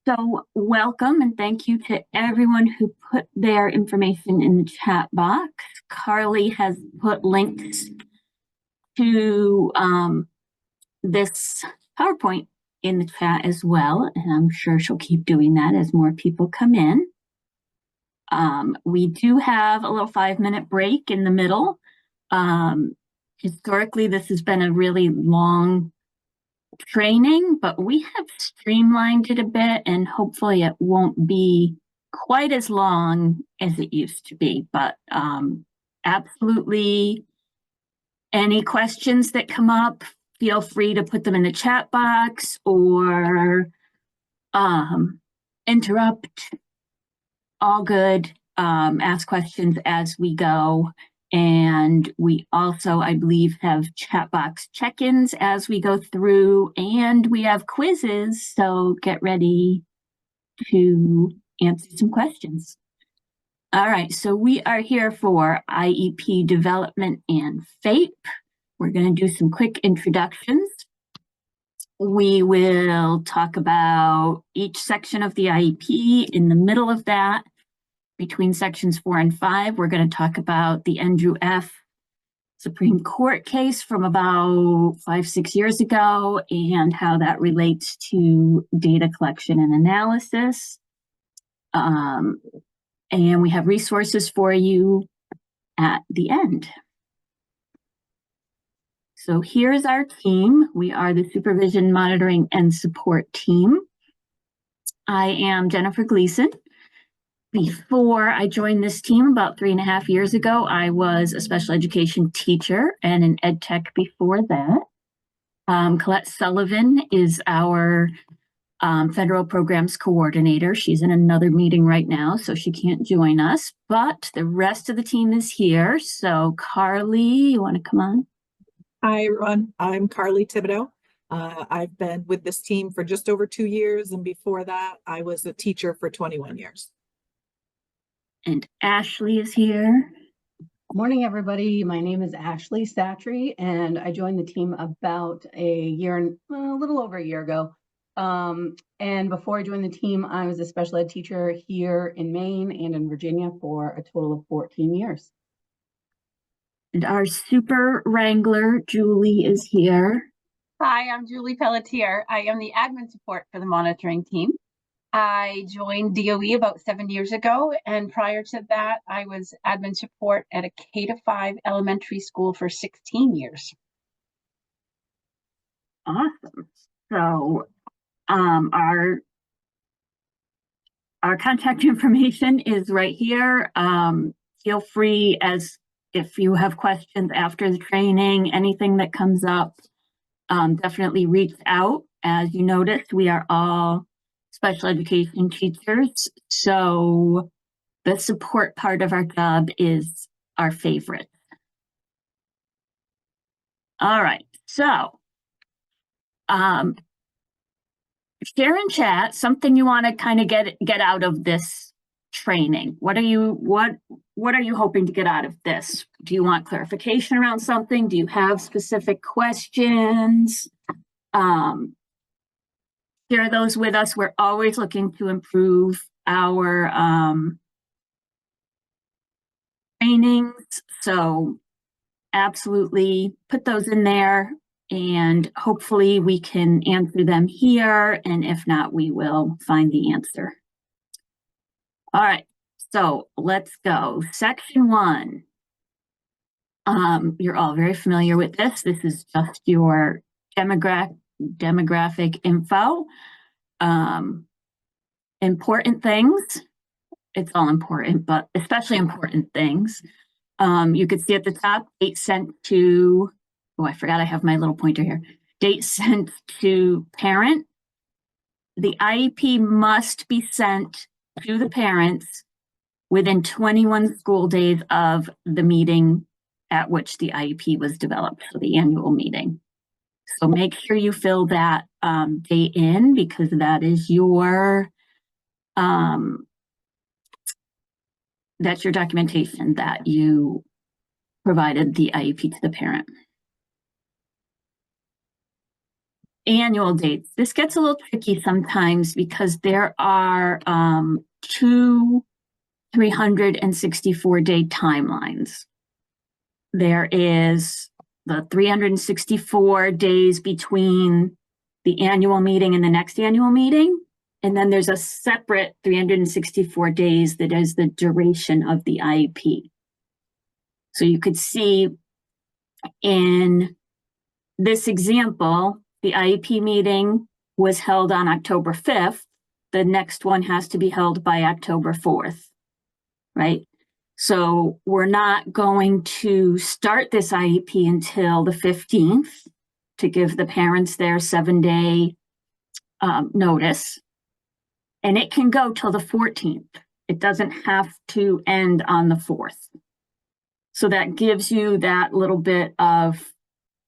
So welcome and thank you to everyone who put their information in the chat box. Carly has put links to this PowerPoint in the chat as well, and I'm sure she'll keep doing that as more people come in. We do have a little 5-minute break in the middle. Historically, this has been a really long training, but we have streamlined it a bit, and hopefully it won't be quite as long as it used to be. But absolutely, any questions that come up, feel free to put them in the chat box or interrupt. All good. Ask questions as we go. And we also, I believe, have chat box check-ins as we go through, and we have quizzes, so get ready to answer some questions. All right, so we are here for IEP development and FAPE. We're going to do some quick introductions. We will talk about each section of the IEP. In the middle of that, between sections 4 and 5, we're going to talk about the Andrew F. Supreme Court case from about 5-6 years ago and how that relates to data collection and analysis. And we have resources for you at the end. So here's our team. We are the Supervision, Monitoring, and Support team. I am Jennifer Gleason. Before I joined this team about 3.5 years ago, I was a special education teacher and an ed tech before that. Colette Sullivan is our federal programs coordinator. She's in another meeting right now, so she can't join us, but the rest of the team is here. So Carly, you want to come on? Hi, everyone. I'm Carly Thibodeau. I've been with this team for just over 2 years, and before that, I was a teacher for 21 years. And Ashley is here. Good morning, everybody. My name is Ashley Satry, and I joined the team about a little over a year ago. And before I joined the team, I was a special ed teacher here in Maine and in Virginia for a total of 14 years. And our super wrangler, Julie, is here. Hi, I'm Julie Pelletier. I am the admin support for the monitoring team. I joined DOE about 7 years ago, and prior to that, I was admin support at a K-5 elementary school for 16 years. Awesome. So our contact information is right here. Feel free, as if you have questions after the training, anything that comes up, definitely reach out. As you noticed, we are all special education teachers, so the support part of our job is our favorite. All right, so share in chat something you want to kind of get out of this training. What are you hoping to get out of this? Do you want clarification around something? Do you have specific questions? Share those with us. We're always looking to improve our trainings, so absolutely put those in there, and hopefully we can answer them here, and if not, we will find the answer. All right, so let's go. Section 1. You're all very familiar with this. This is just your demographic info. Important things. It's all important, but especially important things. You could see at the top, date sent to, oh, I forgot I have my little pointer here. Date sent to parent. The IEP must be sent to the parents within 21 school days of the meeting at which the IEP was developed, so the annual meeting. So make sure you fill that date in, because that is your that's your documentation that you provided the IEP to the parent. annual dates. This gets a little tricky sometimes because there are two 364-day timelines. There is the 364 days between the annual meeting and the next annual meeting. And then there's a separate 364 days that is the duration of the IEP. So you could see in this example, the IEP meeting was held on October 5th. The next one has to be held by October 4th, right? So we're not going to start this IEP until the 15th to give the parents their 7-day notice. And it can go till the 14th. It doesn't have to end on the 4th. So that gives you that little bit of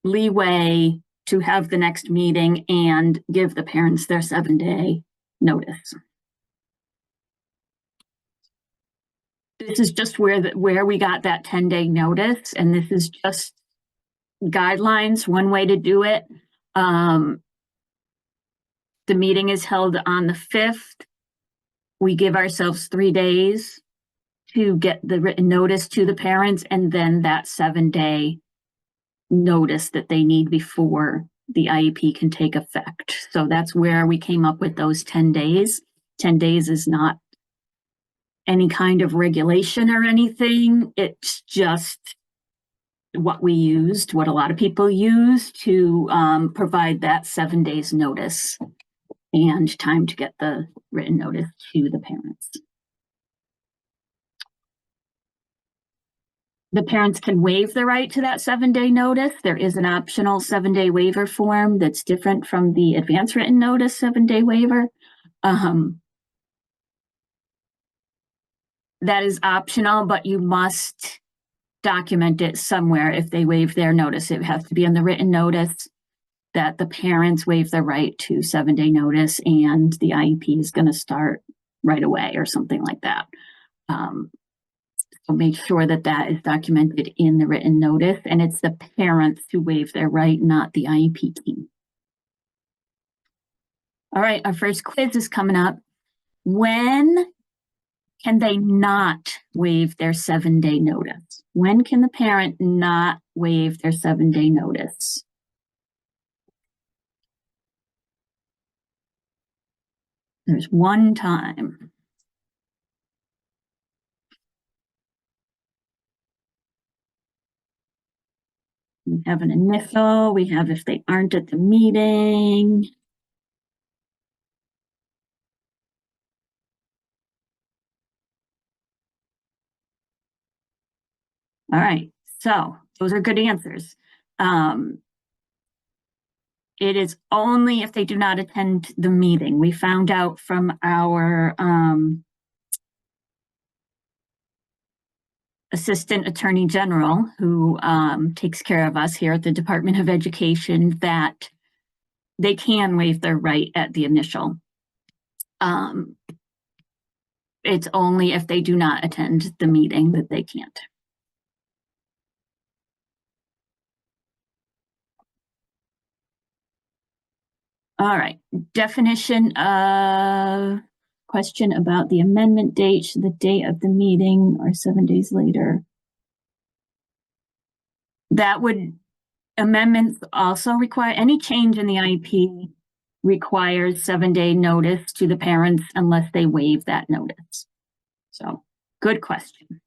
leeway to have the next meeting and give the parents their 7-day notice. This is just where we got that 10-day notice, and this is just guidelines, one way to do it. The meeting is held on the 5th. We give ourselves 3 days to get the written notice to the parents, and then that 7-day notice that they need before the IEP can take effect. So that's where we came up with those 10 days. 10 days is not any kind of regulation or anything. It's just what we used, what a lot of people use to provide that 7 days notice and time to get the written notice to the parents. The parents can waive the right to that 7-day notice. There is an optional 7-day waiver form that's different from the advance written notice 7-day waiver. That is optional, but you must document it somewhere. If they waive their notice, it has to be in the written notice that the parents waive their right to 7-day notice and the IEP is going to start right away or something like that. So make sure that that is documented in the written notice, and it's the parents who waive their right, not the IEP team. All right, our first quiz is coming up. When can they not waive their 7-day notice? When can the parent not waive their 7-day notice? There's one time. We have an initial, we have if they aren't at the meeting. All right, so those are good answers. It is only if they do not attend the meeting. We found out from our Assistant Attorney General, who takes care of us here at the Department of Education, that they can waive their right at the initial. It's only if they do not attend the meeting that they can't. All right, definition of question about the amendment date, the date of the meeting or 7 days later. That would, amendments also require, any change in the IEP requires 7-day notice to the parents unless they waive that notice. So, good question.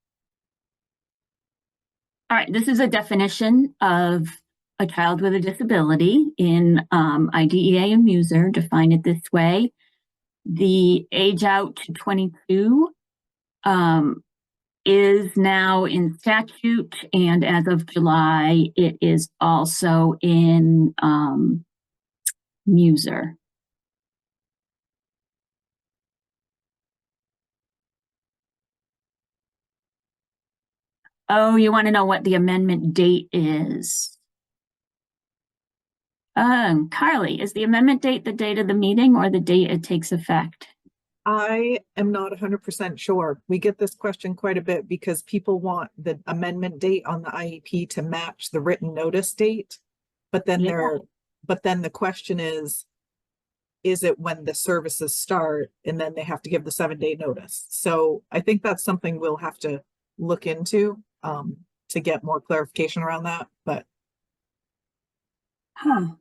All right, this is a definition of a child with a disability in IDEA and Muser, define it this way. The age out to 22 is now in statute, and as of July, it is also in Muser. Oh, you want to know what the amendment date is? Carly, is the amendment date the date of the meeting or the date it takes effect? I am not 100% sure. We get this question quite a bit because people want the amendment date on the IEP to match the written notice date. But then there But then the question is it when the services start and then they have to give the 7-day notice? So I think that's something we'll have to look into to get more clarification around that. But All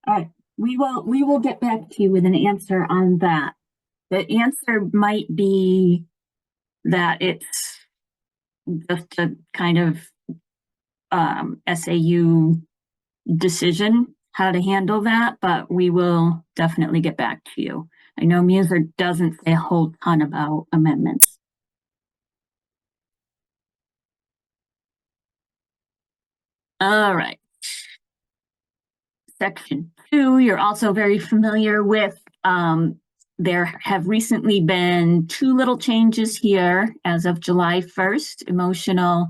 right, we will get back to you with an answer on that. The answer might be that it's just a kind of SAU decision how to handle that, but we will definitely get back to you. I know Muser doesn't say a whole ton about amendments. All right. Section 2, you're also very familiar with. There have recently been 2 little changes here as of July 1st. Emotional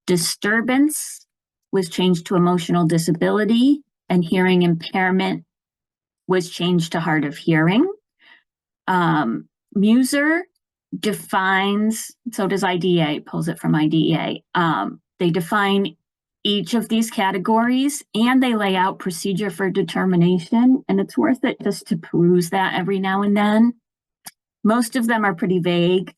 disturbance was changed to emotional disability, and hearing impairment was changed to hard of hearing. Muser defines, so does IDEA, pulls it from IDEA. They define each of these categories and they lay out procedure for determination, and it's worth it just to peruse that every now and then. Most of them are pretty vague,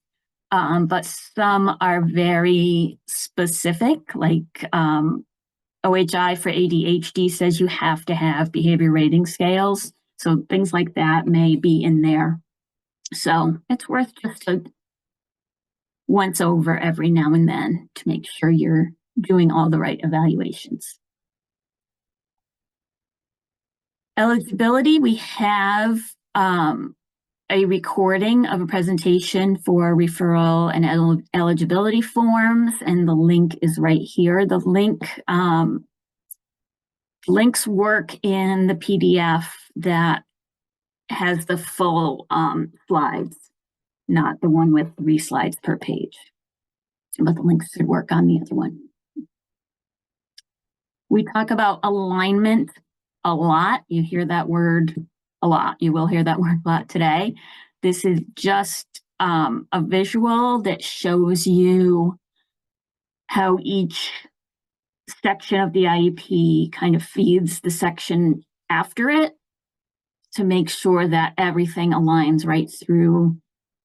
but some are very specific, like OHI for ADHD says you have to have behavior rating scales. So things like that may be in there. So it's worth just a once over every now and then to make sure you're doing all the right evaluations. Eligibility, we have a recording of a presentation for referral and eligibility forms, and the link is right here. The links work in the PDF that has the full slides, not the one with 3 slides per page. But the links should work on the other one. We talk about alignment a lot. You hear that word a lot. You will hear that word a lot today. This is just a visual that shows you how each section of the IEP kind of feeds the section after it to make sure that everything aligns right through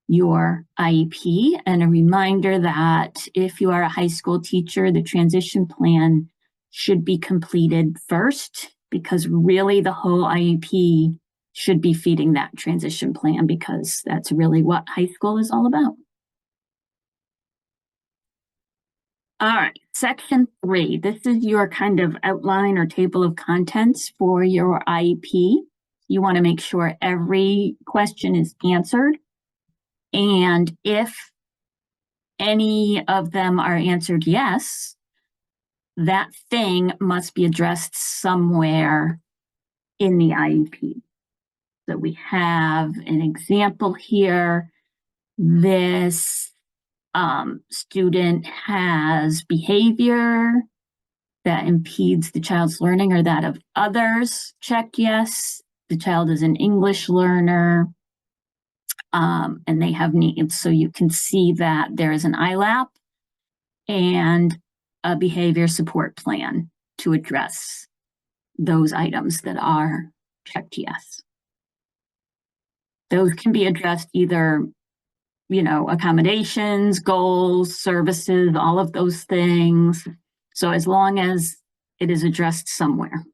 your IEP. And a reminder that if you are a high school teacher, the transition plan should be completed first, because really the whole IEP should be feeding that transition plan, because that's really what high school is all about. All right, section 3. This is your kind of outline or table of contents for your IEP. You want to make sure every question is answered. And if any of them are answered yes, that thing must be addressed somewhere in the IEP. So we have an example here. This student has behavior that impedes the child's learning or that of others. Check yes. The child is an English learner. And they have needs. So you can see that there is an ILAP and a behavior support plan to address those items that are checked yes. Those can be addressed either, accommodations, goals, services, all of those things. So as long as it is addressed somewhere.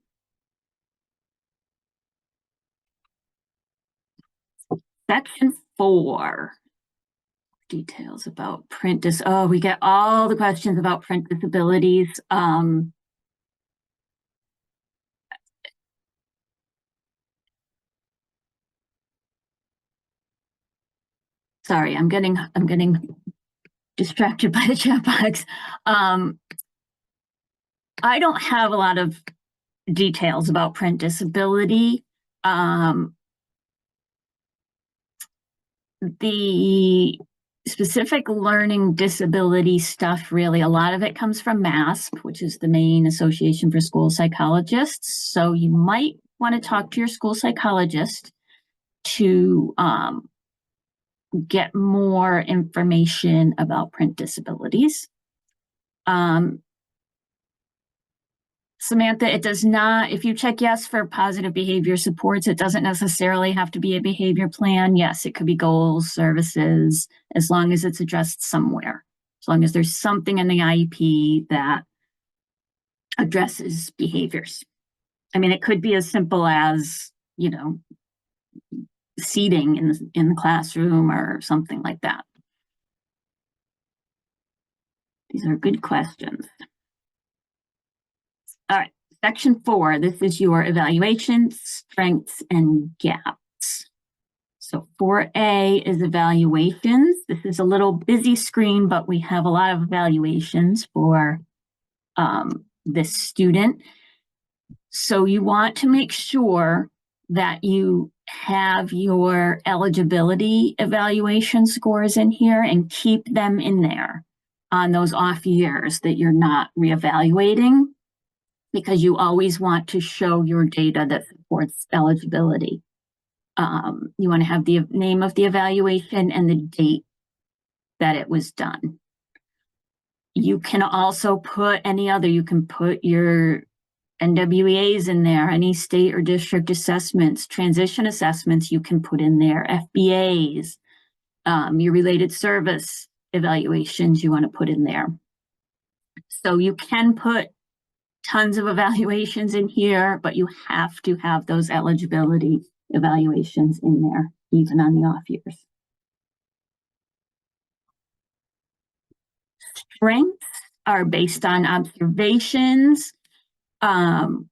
Section 4. Details about print we get all the questions about print disabilities. Sorry, I'm getting distracted by the chat box. I don't have a lot of details about print disability. The specific learning disability stuff, really, a lot of it comes from MASP, which is the Maine Association for School Psychologists. So you might want to talk to your school psychologist to get more information about print disabilities. Samantha, it does not, if you check yes for positive behavior supports, it doesn't necessarily have to be a behavior plan. Yes, it could be goals, services, as long as it's addressed somewhere. As long as there's something in the IEP that addresses behaviors. I mean, it could be as simple as, you know, seating in the classroom or something like that. These are good questions. All right, section 4, this is your evaluations, strengths, and gaps. So 4A is evaluations. This is a little busy screen, but we have a lot of evaluations for this student. So you want to make sure that you have your eligibility evaluation scores in here and keep them in there on those off years that you're not reevaluating, because you always want to show your data that supports eligibility. You want to have the name of the evaluation and the date that it was done. You can also put any other, you can put your NWEAs in there, any state or district assessments, transition assessments you can put in there, FBAs, your related service evaluations you want to put in there. So you can put tons of evaluations in here, but you have to have those eligibility evaluations in there, even on the off years. Strengths are based on observations. You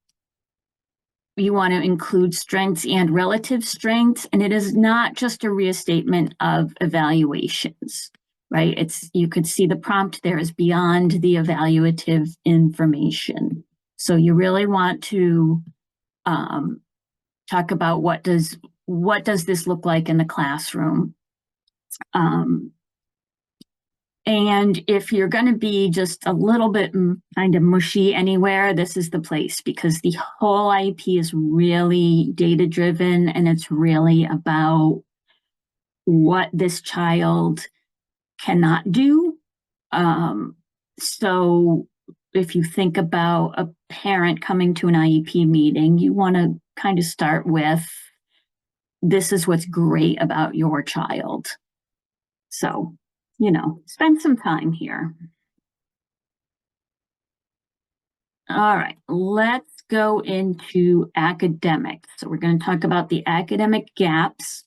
want to include strengths and relative strengths, and it is not just a restatement of evaluations, right? It's, you could see the prompt there is beyond the evaluative information. So you really want to talk about what does this look like in the classroom? And if you're going to be just a little bit kind of mushy anywhere, this is the place, because the whole IEP is really data driven, and it's really about what this child cannot do. So if you think about a parent coming to an IEP meeting, you want to kind of start with, this is what's great about your child. So, you know, spend some time here. All right, let's go into academics. So we're going to talk about the academic gaps,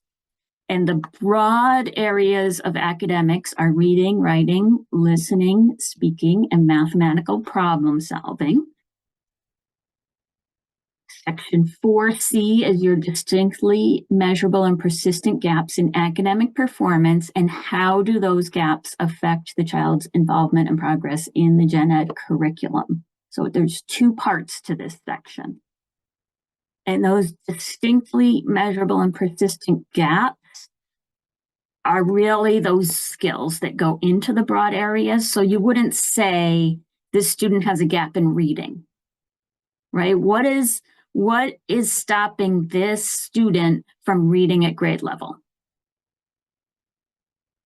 and the broad areas of academics are reading, writing, listening, speaking, and mathematical problem solving. Section 4C is your distinctly measurable and persistent gaps in academic performance, and how do those gaps affect the child's involvement and progress in the gen ed curriculum. So there's 2 parts to this section. And those distinctly measurable and persistent gaps are really those skills that go into the broad areas. So you wouldn't say this student has a gap in reading, right? What is stopping this student from reading at grade level?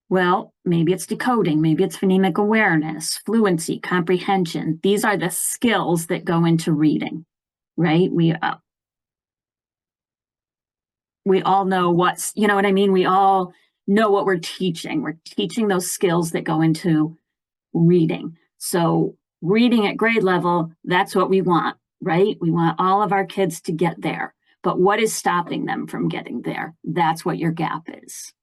Well, maybe it's decoding, maybe it's phonemic awareness, fluency, comprehension. These are the skills that go into reading, right? We all know what's, you know what I mean? We all know what we're teaching. We're teaching those skills that go into reading. So reading at grade level, that's what we want, right? We want all of our kids to get there. But what is stopping them from getting there? That's what your gap is.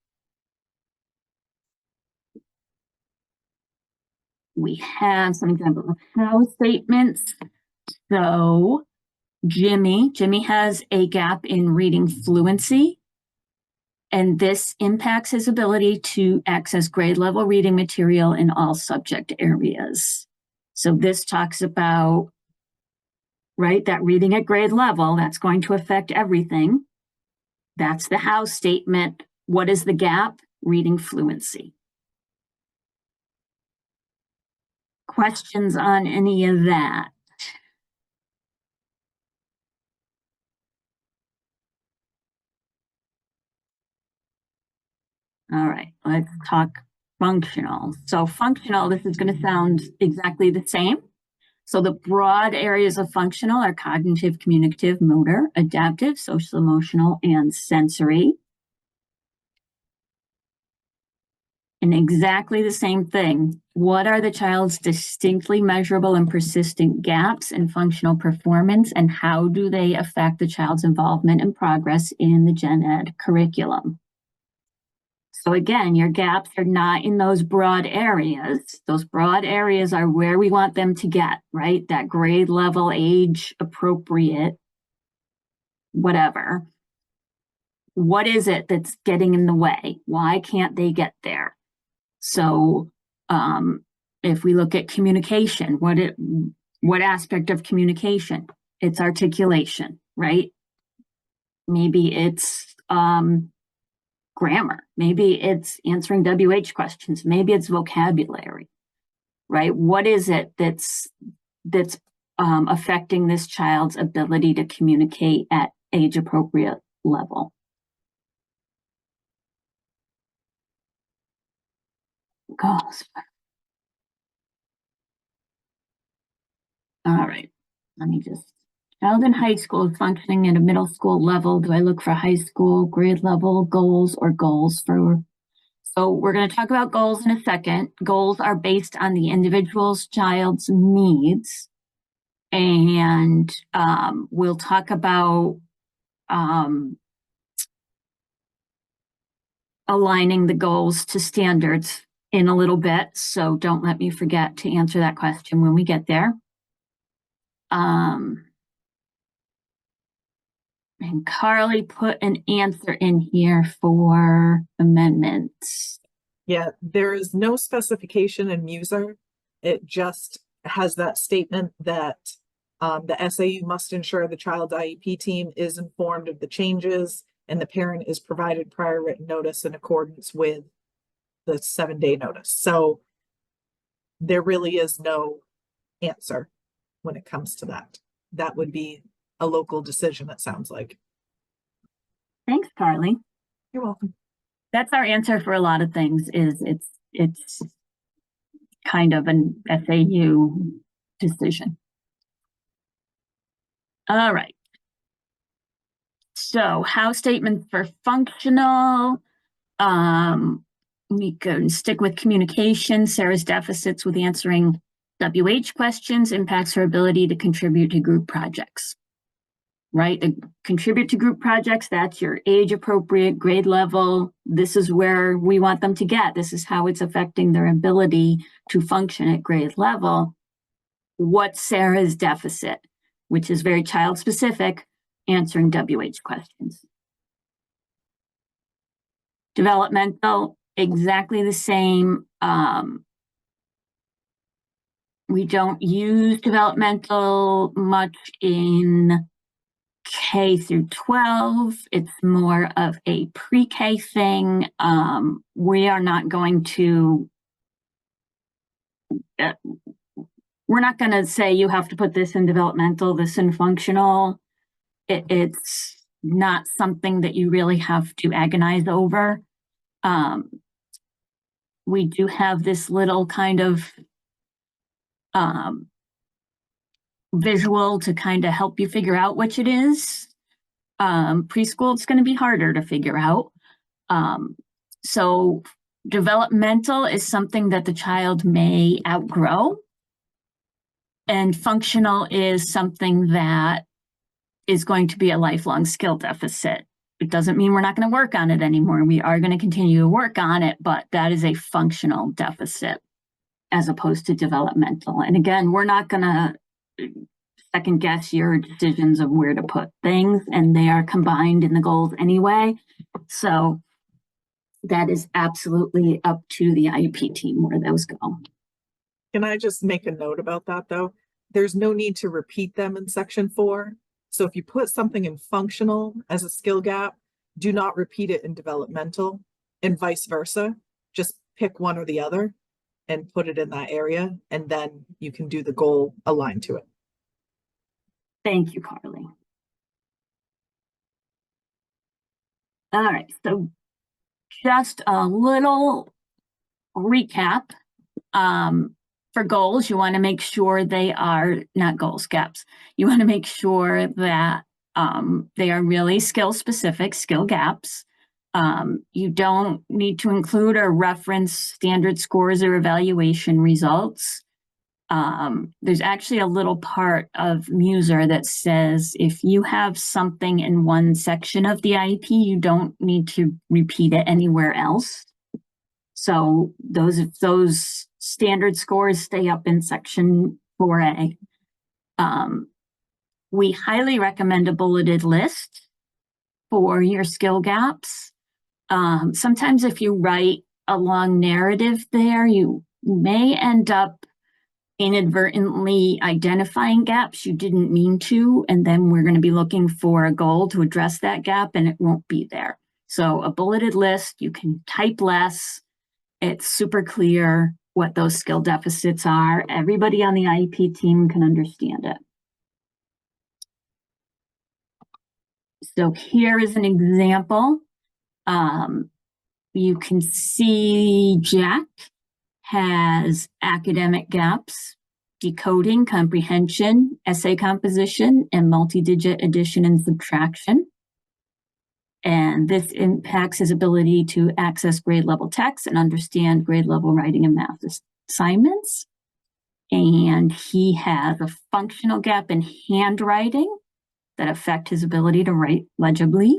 We have some examples of how statements. So Jimmy has a gap in reading fluency, and this impacts his ability to access grade level reading material in all subject areas. So this talks about, right, that reading at grade level, that's going to affect everything. That's the how statement. What is the gap? Reading fluency. Questions on any of that? All right, let's talk functional. So functional, this is going to sound exactly the same. So the broad areas of functional are cognitive, communicative, motor, adaptive, social, emotional, and sensory. And exactly the same thing. What are the child's distinctly measurable and persistent gaps in functional performance, and how do they affect the child's involvement and progress in the gen ed curriculum? So again, your gaps are not in those broad areas. Those broad areas are where we want them to get, right? That grade level, age appropriate, whatever. What is it that's getting in the way? Why can't they get there? So if we look at communication, what aspect of communication? It's articulation, right? Maybe it's grammar. Maybe it's answering WH questions. Maybe it's vocabulary, right? What is it that's affecting this child's ability to communicate at age appropriate level? Gosh. All right, let me just, child in high school is functioning at a middle school level. Do I look for high school grade level goals or goals for, so we're going to talk about goals in a second. Goals are based on the individual's child's needs. And we'll talk about aligning the goals to standards in a little bit. So don't let me forget to answer that question when we get there. And Carly put an answer in here for amendments. Yeah, there is no specification in Muser. It just has that statement that the SAU must ensure the child's IEP team is informed of the changes and the parent is provided prior written notice in accordance with the 7-day notice. So there really is no answer when it comes to that. That would be a local decision, it sounds like. Thanks, Carly. You're welcome. That's our answer for a lot of things, is it's kind of an SAU decision. All right. So how statements for functional, we can stick with communication. Sarah's deficits with answering WH questions impacts her ability to contribute to group projects, right? Contribute to group projects, that's your age appropriate grade level. This is where we want them to get. This is how it's affecting their ability to function at grade level. What's Sarah's deficit, which is very child specific, answering WH questions. Developmental, exactly the same. We don't use developmental much in K through 12. It's more of a pre-K thing. We are not going to, we're not going to say you have to put this in developmental, this in functional. It's not something that you really have to agonize over. We do have this little kind of visual to kind of help you figure out which it is. Preschool, it's going to be harder to figure out. So developmental is something that the child may outgrow. And functional is something that is going to be a lifelong skill deficit. It doesn't mean we're not going to work on it anymore. We are going to continue to work on it, but that is a functional deficit as opposed to developmental. And again, we're not going to second guess your decisions of where to put things, and they are combined in the goals anyway. So that is absolutely up to the IEP team where those go. Can I just make a note about that though? There's no need to repeat them in section 4. So if you put something in functional as a skill gap, do not repeat it in developmental, and vice versa. Just pick one or the other and put it in that area, and then you can do the goal aligned to it. Thank you, Carly. All right, so just a little recap. for goals, you want to make sure they are not goals, gaps. You want to make sure that they are really skill specific, skill gaps. You don't need to include or reference standard scores or evaluation results. There's actually a little part of Muser that says if you have something in one section of the IEP, you don't need to repeat it anywhere else. So those standard scores stay up in section 4A. We highly recommend a bulleted list for your skill gaps. Sometimes if you write a long narrative there, you may end up inadvertently identifying gaps you didn't mean to, and then we're going to be looking for a goal to address that gap and it won't be there. So a bulleted list, you can type less. It's super clear what those skill deficits are. Everybody on the IEP team can understand it. So here is an example. You can see Jack has academic gaps, decoding, comprehension, essay composition, and multi-digit addition and subtraction. And this impacts his ability to access grade level text and understand grade level writing and math assignments. And he has a functional gap in handwriting that affect his ability to write legibly,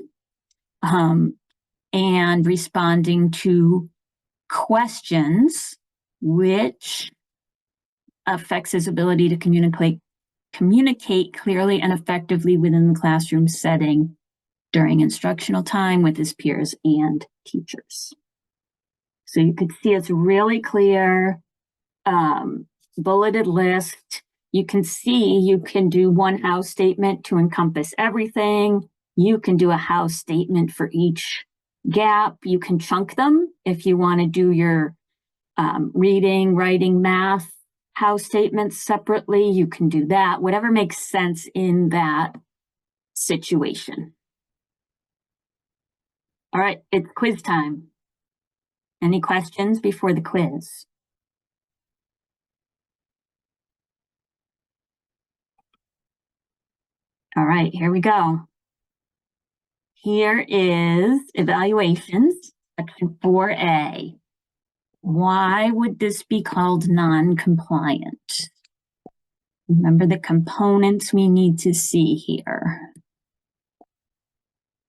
and responding to questions, which affects his ability to communicate clearly and effectively within the classroom setting during instructional time with his peers and teachers. So you could see it's really clear, bulleted list. You can see you can do one house statement to encompass everything. You can do a house statement for each gap. You can chunk them if you want to do your reading, writing, math house statements separately. You can do that, whatever makes sense in that situation. All right, it's quiz time. Any questions before the quiz? All right, here we go. Here is evaluations, section 4A. Why would this be called non-compliant? Remember the components we need to see here.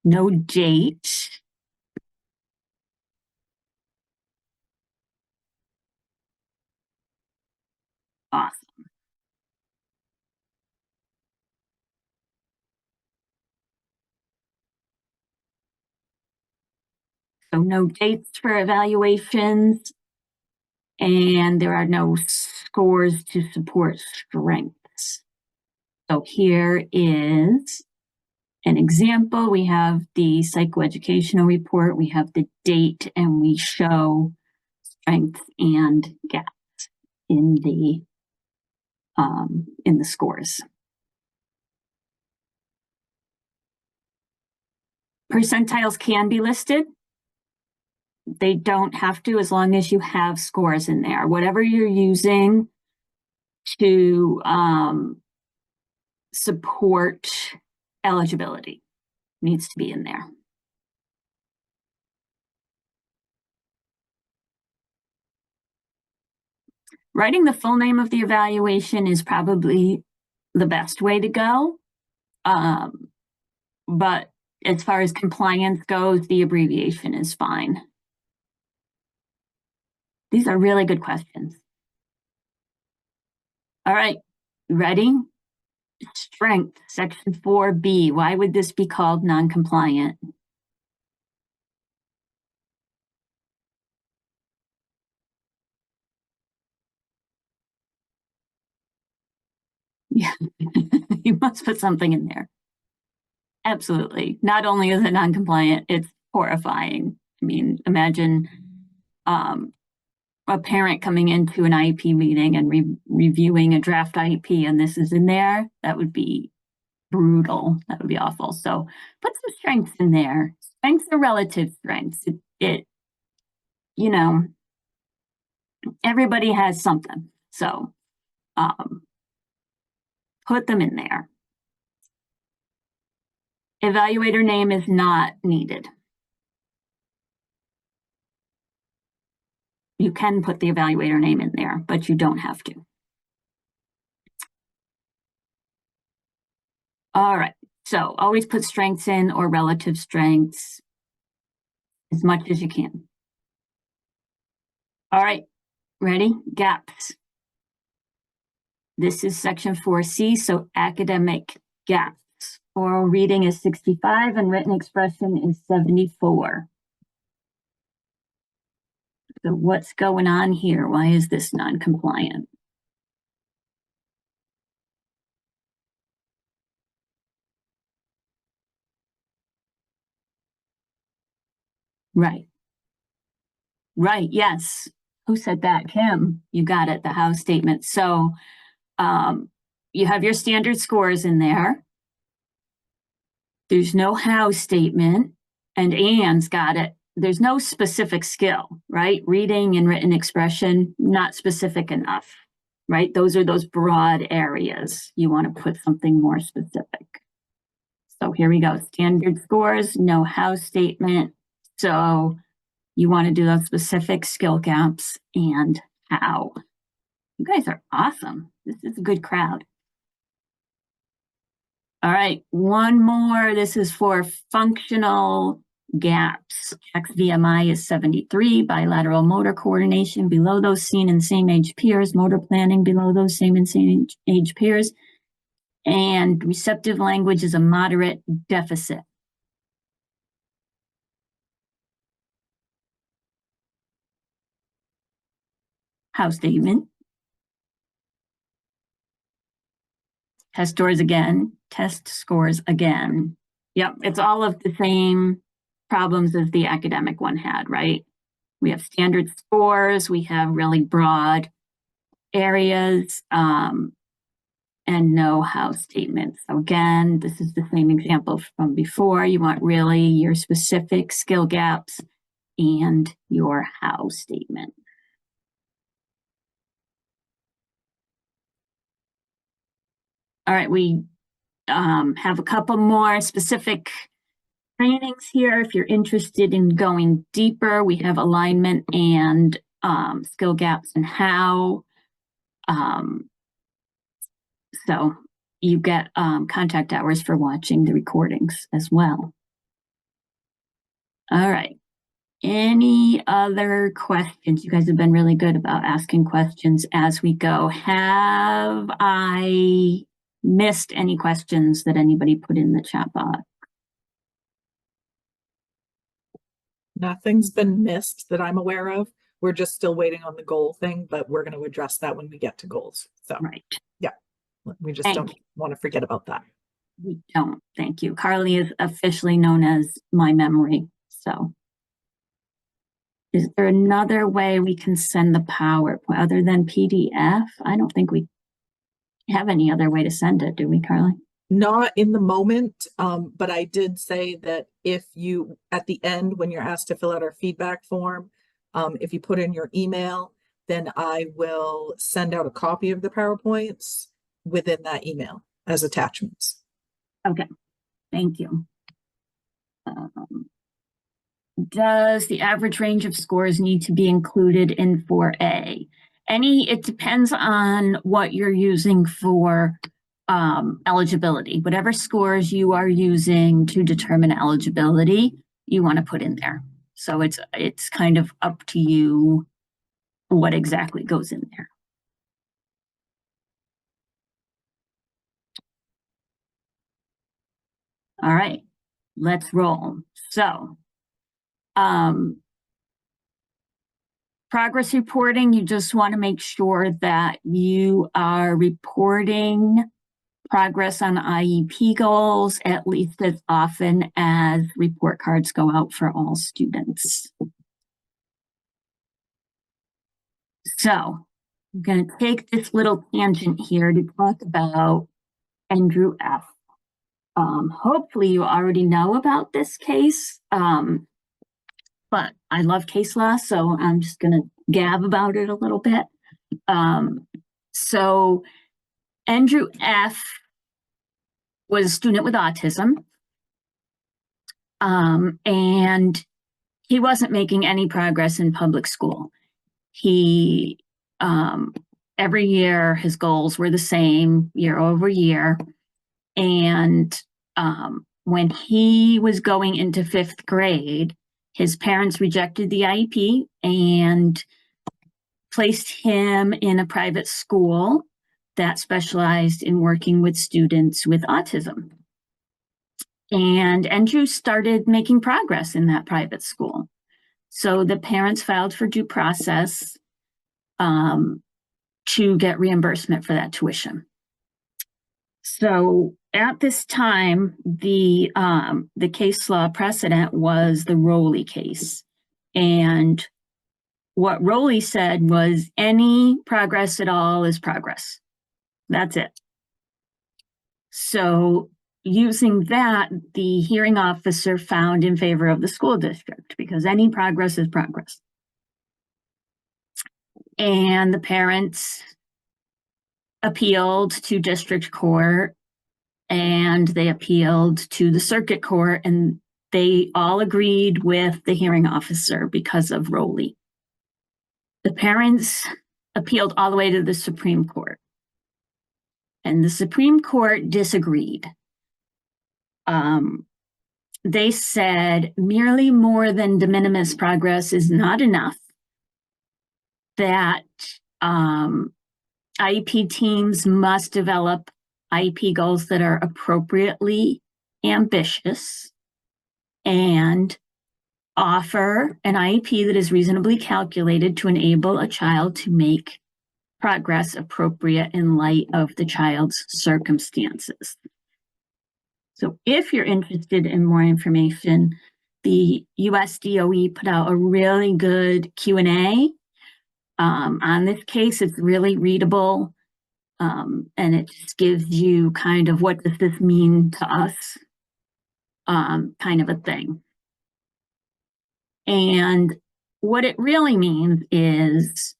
No date. Awesome. So no dates for evaluations, and there are no scores to support strengths. So here is an example. We have the psychoeducational report, we have the date, and we show strengths and gaps in the scores. Percentiles can be listed. They don't have to, as long as you have scores in there. Whatever you're using to support eligibility needs to be in there. Writing the full name of the evaluation is probably the best way to go. But as far as compliance goes, the abbreviation is fine. These are really good questions. All right, ready? Strength, section 4B. Why would this be called non-compliant? Yeah, you must put something in there. Absolutely. Not only is it non-compliant, it's horrifying. I mean, imagine a parent coming into an IEP meeting and reviewing a draft IEP and this is in there. That would be brutal. That would be awful. So put some strengths in there. Strengths are relative strengths. You know, everybody has something. So put them in there. Evaluator name is not needed. You can put the evaluator name in there, but you don't have to. All right, so always put strengths in or relative strengths as much as you can. All right, ready? Gaps. This is section 4C, so academic gaps. Oral reading is 65 and written expression is 74. So what's going on here? Why is this non-compliant? Right. Right, yes. Who said that? Kim, you got it, the house statement. So you have your standard scores in there. There's no how statement, and Anne's got it. There's no specific skill, right? Reading and written expression, not specific enough, right? Those are those broad areas. You want to put something more specific. So here we go, standard scores, no how statement. So you want to do those specific skill gaps and how. You guys are awesome. This is a good crowd. All right, one more. This is for functional gaps. XVMI is 73, bilateral motor coordination below those seen in same age peers, motor planning below those same and same age peers, and receptive language is a moderate deficit. How statement. Test scores again, test scores again. Yep, it's all of the same problems as the academic one had, right? We have standard scores, we have really broad areas, and no how statements. So again, this is the same example from before. You want really your specific skill gaps and your how statement. All right, we have a couple more specific trainings here. If you're interested in going deeper, we have alignment and skill gaps and how. So you get contact hours for watching the recordings as well. All right. Any other questions? You guys have been really good about asking questions as we go. Have I missed any questions that anybody put in the chat box? Nothing's been missed that I'm aware of. We're just still waiting on the goal thing, but we're going to address that when we get to goals. So Right. yeah, we just don't want to forget about that. We don't. Thank you. Carly is officially known as my memory. So is there another way we can send the PowerPoint other than PDF? I don't think we have any other way to send it, do we, Carly? Not in the moment, but I did say that if you, at the end, when you're asked to fill out our feedback form, if you put in your email, then I will send out a copy of the PowerPoints within that email as attachments. Okay, thank you. Does the average range of scores need to be included in 4A? It depends on what you're using for eligibility. Whatever scores you are using to determine eligibility, you want to put in there. So it's kind of up to you what exactly goes in there. All right, let's roll. So progress reporting, you just want to make sure that you are reporting progress on IEP goals at least as often as report cards go out for all students. So I'm going to take this little tangent here to talk about Andrew F. Hopefully you already know about this case, but I love case law, so I'm just going to gab about it a little bit. So Andrew F. was a student with autism, and he wasn't making any progress in public school. He, every year, his goals were the same year over year. And when he was going into 5th grade, his parents rejected the IEP and placed him in a private school that specialized in working with students with autism. And Andrew started making progress in that private school. So the parents filed for due process to get reimbursement for that tuition. So at this time, the case law precedent was the Rowley case. And what Rowley said was any progress at all is progress. That's it. So using that, the hearing officer found in favor of the school district because any progress is progress. And the parents appealed to district court and they appealed to the circuit court, and they all agreed with the hearing officer because of Rowley. The parents appealed all the way to the Supreme Court, and the Supreme Court disagreed. They said merely more than de minimis progress is not enough, that IEP teams must develop IEP goals that are appropriately ambitious and offer an IEP that is reasonably calculated to enable a child to make progress appropriate in light of the child's circumstances. So if you're interested in more information, the US DOE put out a really good Q&A on this case. It's really readable. And it just gives you kind of what does this mean to us, kind of a thing. And what it really means is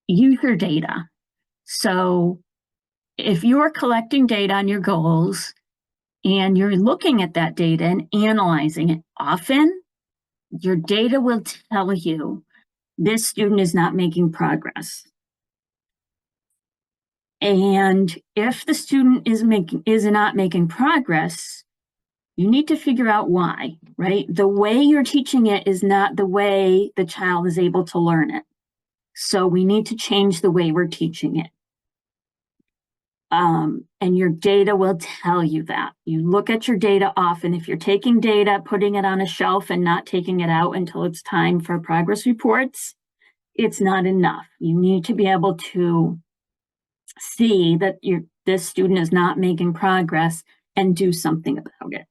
use your data. So if you're collecting data on your goals and you're looking at that data and analyzing it often, your data will tell you this student is not making progress. And if the student is not making progress, you need to figure out why, right? The way you're teaching it is not the way the child is able to learn it. So we need to change the way we're teaching it. And your data will tell you that. You look at your data often. If you're taking data, putting it on a shelf and not taking it out until it's time for progress reports, it's not enough. You need to be able to see that this student is not making progress and do something about it.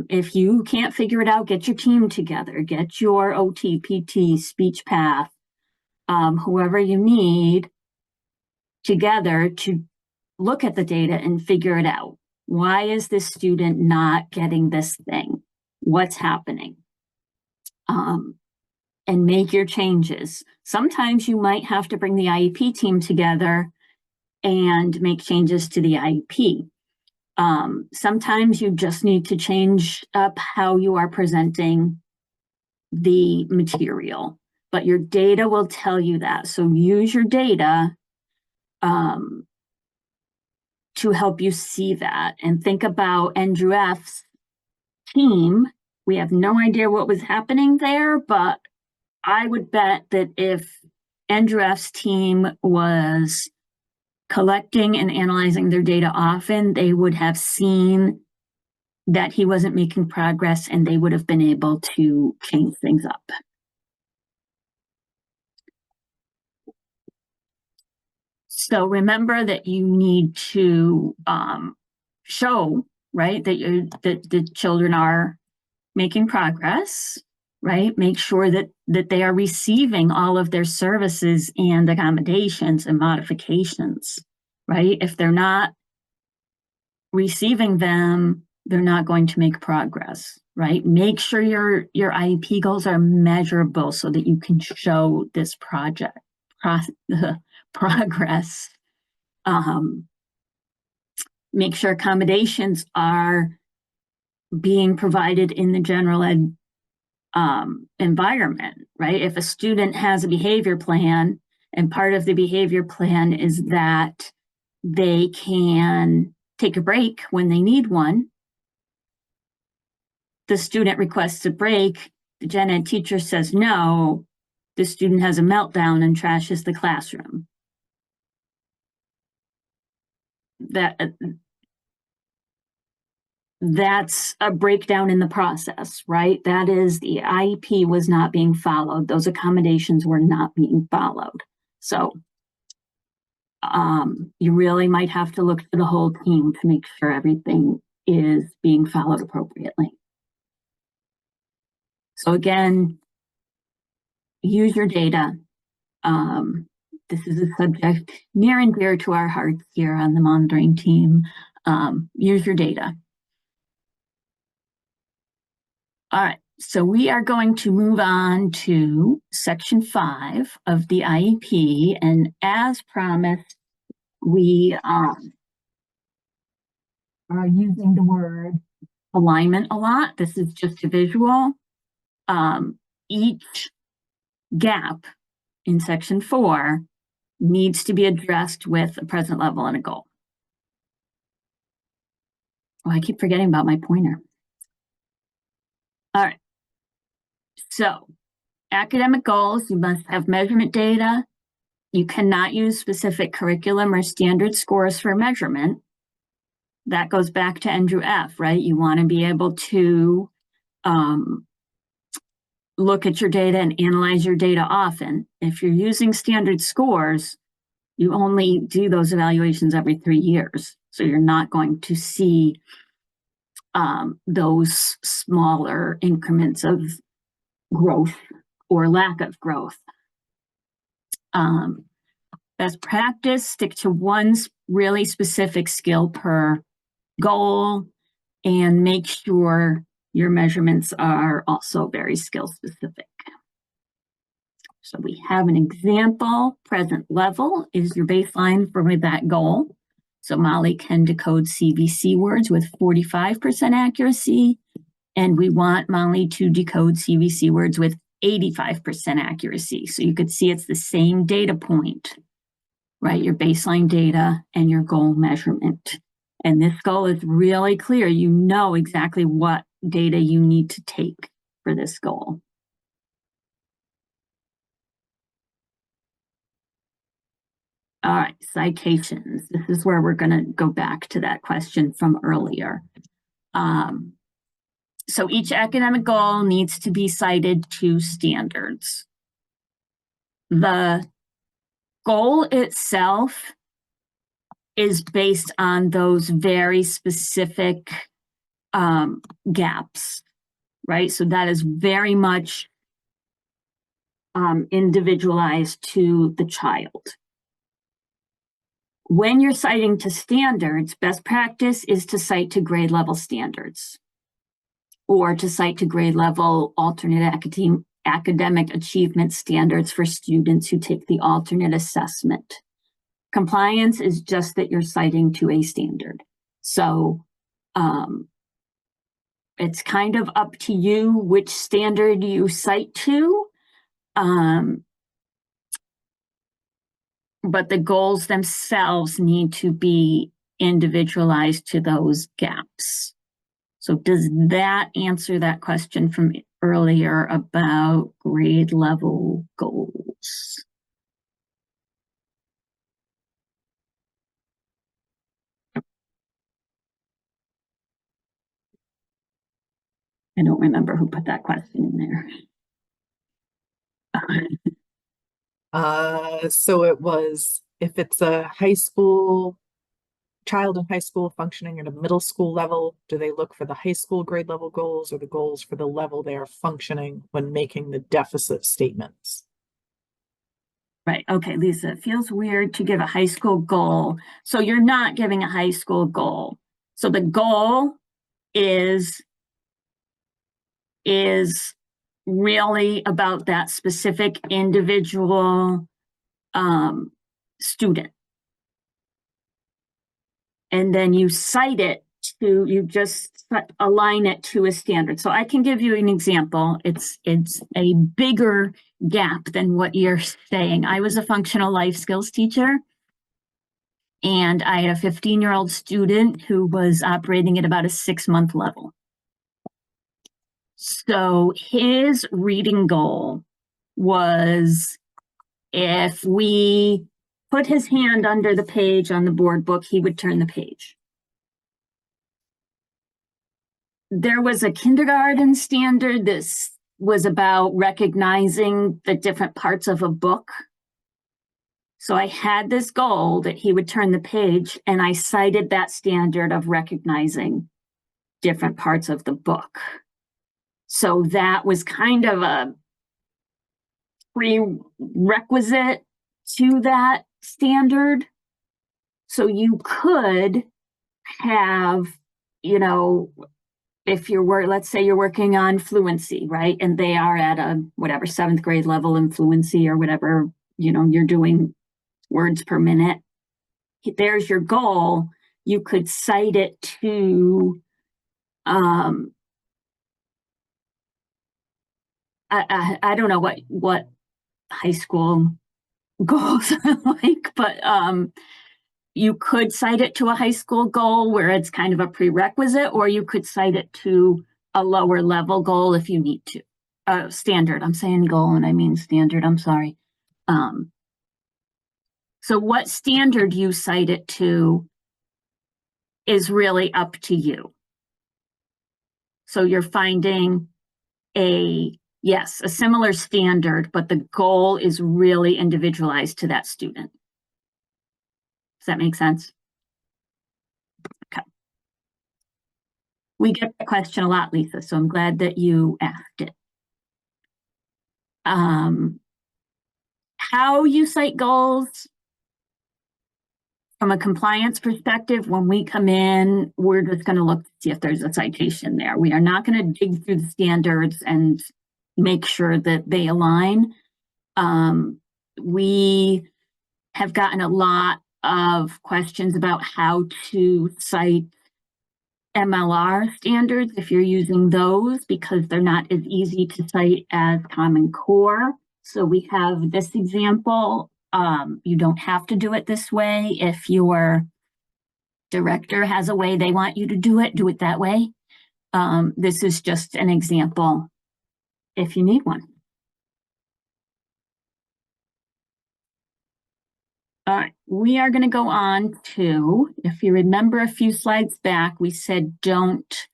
If you can't figure it out, get your team together, get your OT, PT, speech path, whoever you need together to look at the data and figure it out. Why is this student not getting this thing? What's happening? And make your changes. Sometimes you might have to bring the IEP team together and make changes to the IEP. Sometimes you just need to change up how you are presenting the material, but your data will tell you that. So use your data to help you see that, and think about Andrew F's team. We have no idea what was happening there, but I would bet that if Andrew F's team was collecting and analyzing their data often, they would have seen that he wasn't making progress and they would have been able to change things up. So remember that you need to show, right, that the children are making progress, right? Make sure that they are receiving all of their services and accommodations and modifications, right? If they're not receiving them, they're not going to make progress, right? Make sure your IEP goals are measurable so that you can show this progress. progress. Make sure accommodations are being provided in the general ed environment, right? If a student has a behavior plan and part of the behavior plan is that they can take a break when they need one, the student requests a break, the gen ed teacher says no, the student has a meltdown and trashes the classroom. That's a breakdown in the process, right? That is, the IEP was not being followed. Those accommodations were not being followed. So you really might have to look to the whole team to make sure everything is being followed appropriately. So again, use your data. This is a subject near and dear to our hearts here on the monitoring team. Use your data. All right, so we are going to move on to section 5 of the IEP. And as promised, we are using the word alignment a lot. This is just a visual. Each gap in section 4 needs to be addressed with a present level and a goal. Oh, I keep forgetting about my pointer. All right. So academic goals, you must have measurement data. You cannot use specific curriculum or standard scores for measurement. That goes back to Andrew F., right? You want to be able to look at your data and analyze your data often. If you're using standard scores, you only do those evaluations every 3 years. So you're not going to see those smaller increments of growth or lack of growth. Best practice, stick to one really specific skill per goal and make sure your measurements are also very skill specific. So we have an example. Present level is your baseline for that goal. So Molly can decode CVC words with 45% accuracy, and we want Molly to decode CVC words with 85% accuracy. So you could see it's the same data point, right? Your baseline data and your goal measurement. And this goal is really clear. You know exactly what data you need to take for this goal. All right, citations. This is where we're going to go back to that question from earlier. So each academic goal needs to be cited to standards. The goal itself is based on those very specific gaps, right? So that is very much individualized to the child. When you're citing to standards, best practice is to cite to grade level standards or to cite to grade level alternate academic achievement standards for students who take the alternate assessment. Compliance is just that you're citing to a standard. So it's kind of up to you which standard you cite to. But the goals themselves need to be individualized to those gaps. So does that answer that question from earlier about grade level goals? I don't remember who put that question in there. So it was, if it's a high school child in high school functioning at a middle school level, do they look for the high school grade level goals or the goals for the level they are functioning when making the deficit statements? Right. Okay, Lisa, it feels weird to give a high school goal. So you're not giving a high school goal. So the goal is really about that specific individual student. And then you cite it to, you just align it to a standard. So I can give you an example. It's a bigger gap than what you're saying. I was a functional life skills teacher, and I had a 15-year-old student who was operating at about a 6-month level. So his reading goal was, if we put his hand under the page on the board book, he would turn the page. There was a kindergarten standard. This was about recognizing the different parts of a book. So I had this goal that he would turn the page, and I cited that standard of recognizing different parts of the book. So that was kind of a prerequisite to that standard. So you could have, you know, if you're, let's say you're working on fluency, right? And they are at a, whatever, 7th grade level in fluency or whatever, you know, you're doing words per minute. There's your goal. You could cite it to, I don't know what high school goals are like, but you could cite it to a high school goal where it's kind of a prerequisite, or you could cite it to a lower level goal if you need to. Standard, I'm saying goal and I mean standard, I'm sorry. So what standard you cite it to is really up to you. So you're finding a similar standard, but the goal is really individualized to that student. Does that make sense? Okay. We get the question a lot, Lisa, so I'm glad that you asked it. How you cite goals from a compliance perspective, when we come in, we're just going to look to see if there's a citation there. We are not going to dig through the standards and make sure that they align. We have gotten a lot of questions about how to cite MLR standards if you're using those, because they're not as easy to cite as Common Core. So we have this example. You don't have to do it this way. If your director has a way they want you to do it that way. This is just an example if you need one. All right, we are going to go on to, if you remember a few slides back, we said don't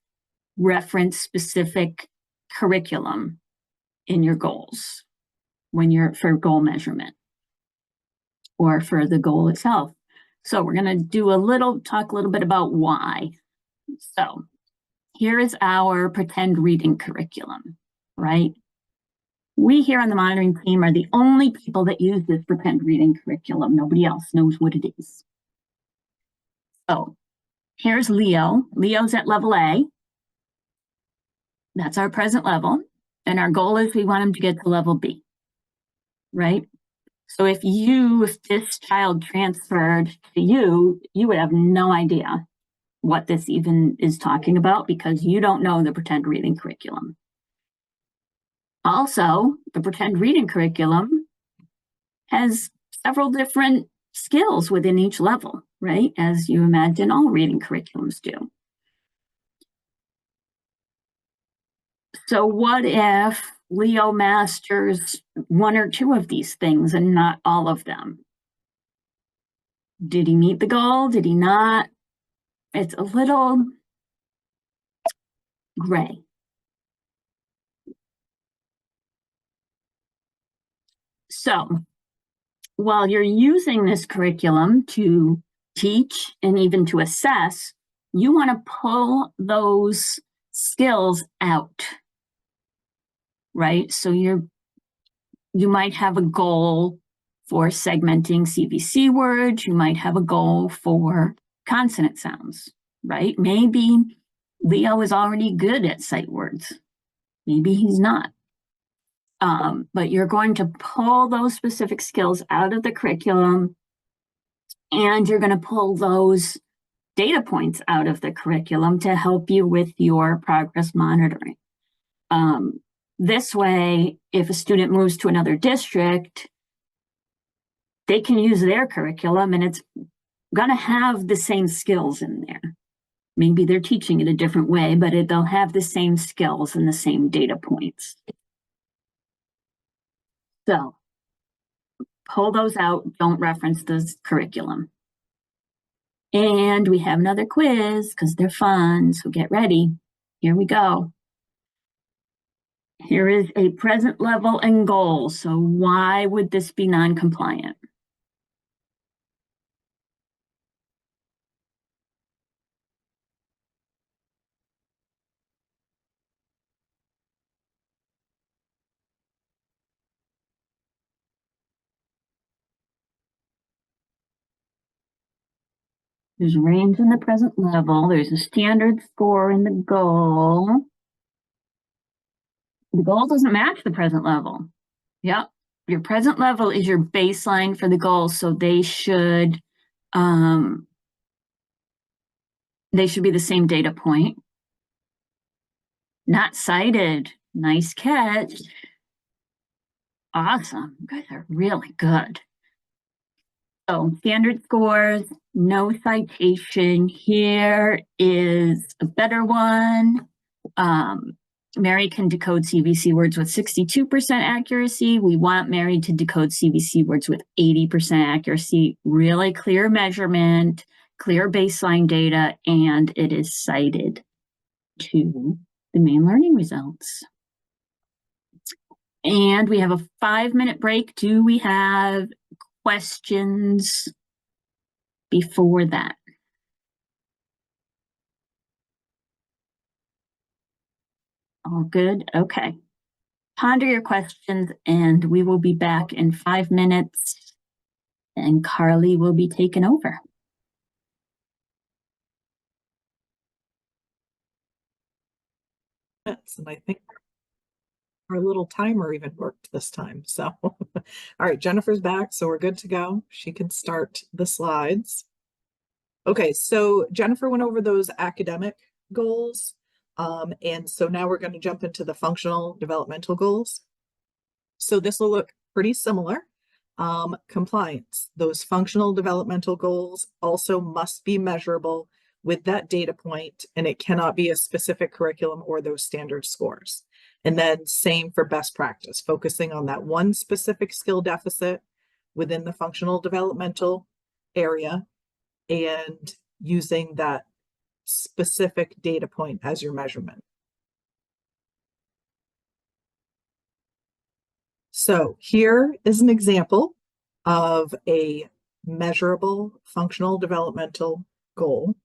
reference specific curriculum in your goals when you're for goal measurement or for the goal itself. So we're going to talk a little bit about why. So here is our pretend reading curriculum, right? We here on the monitoring team are the only people that use this pretend reading curriculum. Nobody else knows what it is. So here's Leo. Leo's at level A. That's our present level. And our goal is we want him to get to level B, right? So if this child transferred to you, you would have no idea what this even is talking about because you don't know the pretend reading curriculum. Also, the pretend reading curriculum has several different skills within each level, right? As you imagine all reading curriculums do. So what if Leo masters 1 or 2 of these things and not all of them? Did he meet the goal? Did he not? It's a little gray. So while you're using this curriculum to teach and even to assess, you want to pull those skills out, right? So you might have a goal for segmenting CVC words. You might have a goal for consonant sounds, right? Maybe Leo is already good at sight words. Maybe he's not. But you're going to pull those specific skills out of the curriculum, and you're going to pull those data points out of the curriculum to help you with your progress monitoring. This way, if a student moves to another district, they can use their curriculum and it's going to have the same skills in there. Maybe they're teaching it a different way, but they'll have the same skills and the same data points. So pull those out, don't reference the curriculum. And we have another quiz because they're fun, so get ready. Here we go. Here is a present level and goal. So why would this be non-compliant? There's range in the present level. There's a standard score in the goal. The goal doesn't match the present level. Yep. Your present level is your baseline for the goal. So they should be the same data point. Not cited. Nice catch. Awesome. You guys are really good. So standard scores, no citation. Here is a better one. Mary can decode CVC words with 62% accuracy. We want Mary to decode CVC words with 80% accuracy. Really clear measurement, clear baseline data, and it is cited to the Maine learning results. And we have a 5-minute break. Do we have questions before that? All good? Okay. Ponder your questions and we will be back in 5 minutes and Carly will be taking over. And I think our little timer even worked this time. So, all right, Jennifer's back, so we're good to go. She can start the slides. Okay, so Jennifer went over those academic goals. And so now we're going to jump into the functional developmental goals. So this will look pretty similar. Compliance, those functional developmental goals also must be measurable with that data point, and it cannot be a specific curriculum or those standard scores. And then same for best practice, focusing on that one specific skill deficit within the functional developmental area and using that specific data point as your measurement. So here is an example of a measurable functional developmental goal.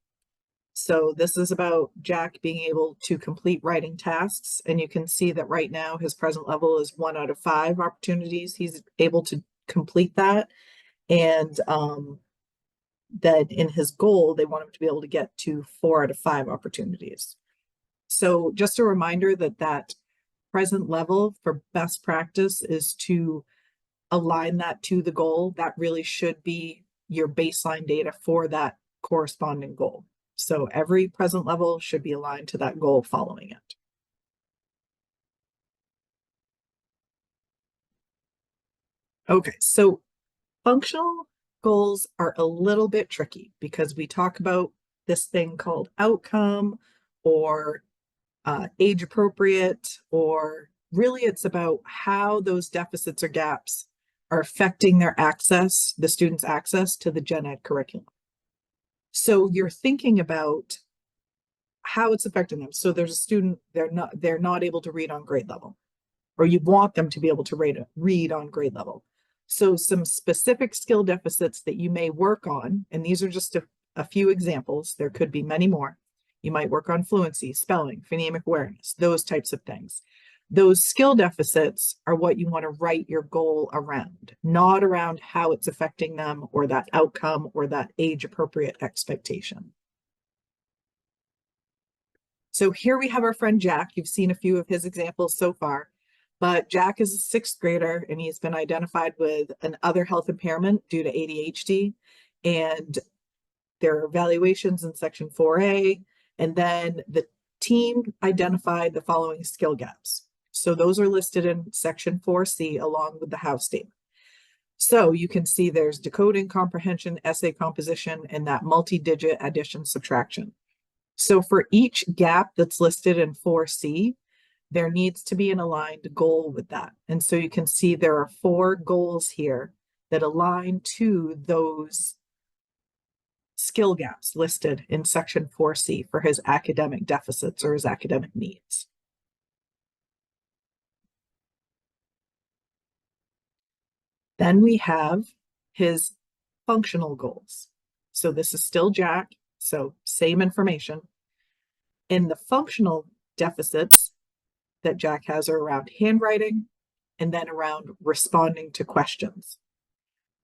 So this is about Jack being able to complete writing tasks. And you can see that right now his present level is 1 out of 5 opportunities. He's able to complete that. And then in his goal, they want him to be able to get to 4 out of 5 opportunities. So just a reminder that that present level for best practice is to align that to the goal. That really should be your baseline data for that corresponding goal. So every present level should be aligned to that goal following it. Okay, so functional goals are a little bit tricky because we talk about this thing called outcome or age appropriate, or really it's about how those deficits or gaps are affecting their access, the student's access to the gen ed curriculum. So you're thinking about how it's affecting them. So there's a student, they're not able to read on grade level, or you want them to be able to read on grade level. So some specific skill deficits that you may work on, and these are just a few examples, there could be many more. You might work on fluency, spelling, phonemic awareness, those types of things. Those skill deficits are what you want to write your goal around, not around how it's affecting them or that outcome or that age appropriate expectation. So here we have our friend Jack. You've seen a few of his examples so far. But Jack is a sixth grader and he's been identified with an other health impairment due to ADHD. And there are evaluations in section 4A. And then the team identified the following skill gaps. So those are listed in section 4C along with the how statement. So you can see there's decoding, comprehension, essay composition, and that multi-digit addition subtraction. So for each gap that's listed in 4C, there needs to be an aligned goal with that. And so you can see there are 4 goals here that align to those skill gaps listed in section 4C for his academic deficits or his academic needs. Then we have his functional goals. So this is still Jack, so same information. In the functional deficits that Jack has are around handwriting and then around responding to questions.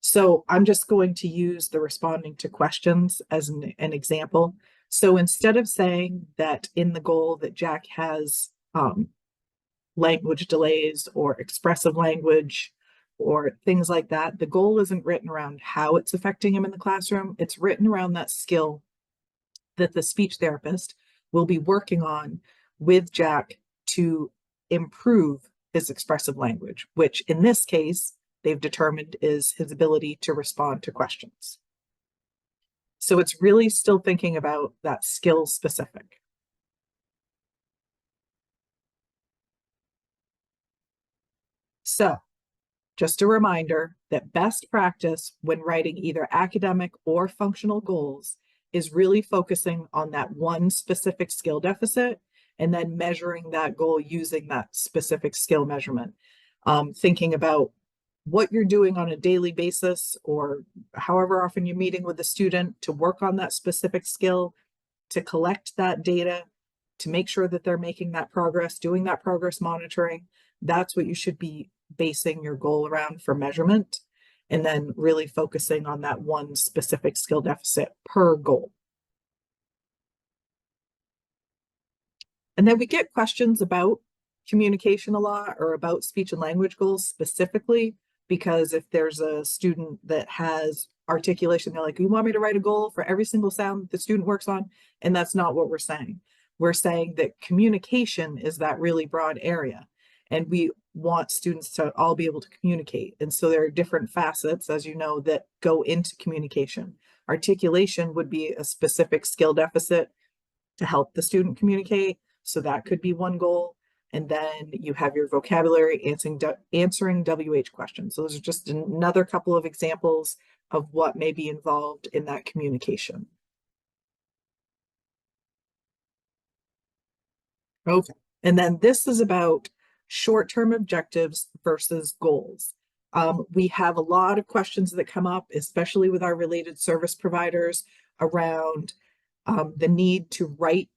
So I'm just going to use the responding to questions as an example. So instead of saying that in the goal that Jack has language delays or expressive language or things like that, the goal isn't written around how it's affecting him in the classroom. It's written around that skill that the speech therapist will be working on with Jack to improve his expressive language, which in this case, they've determined is his ability to respond to questions. So it's really still thinking about that skill specific. So just a reminder that best practice when writing either academic or functional goals is really focusing on that one specific skill deficit and then measuring that goal using that specific skill measurement. Thinking about what you're doing on a daily basis or however often you're meeting with the student to work on that specific skill, to collect that data, to make sure that they're making that progress, doing that progress monitoring. That's what you should be basing your goal around for measurement, and then really focusing on that one specific skill deficit per goal. And then we get questions about communication a lot or about speech and language goals specifically, because if there's a student that has articulation, they're like, you want me to write a goal for every single sound the student works on? And that's not what we're saying. We're saying that communication is that really broad area. And we want students to all be able to communicate. And so there are different facets, as you know, that go into communication. Articulation would be a specific skill deficit to help the student communicate. So that could be one goal. And then you have your vocabulary answering WH questions. So those are just another couple of examples of what may be involved in that communication. Okay. And then this is about short-term objectives versus goals. We have a lot of questions that come up, especially with our related service providers, around the need to write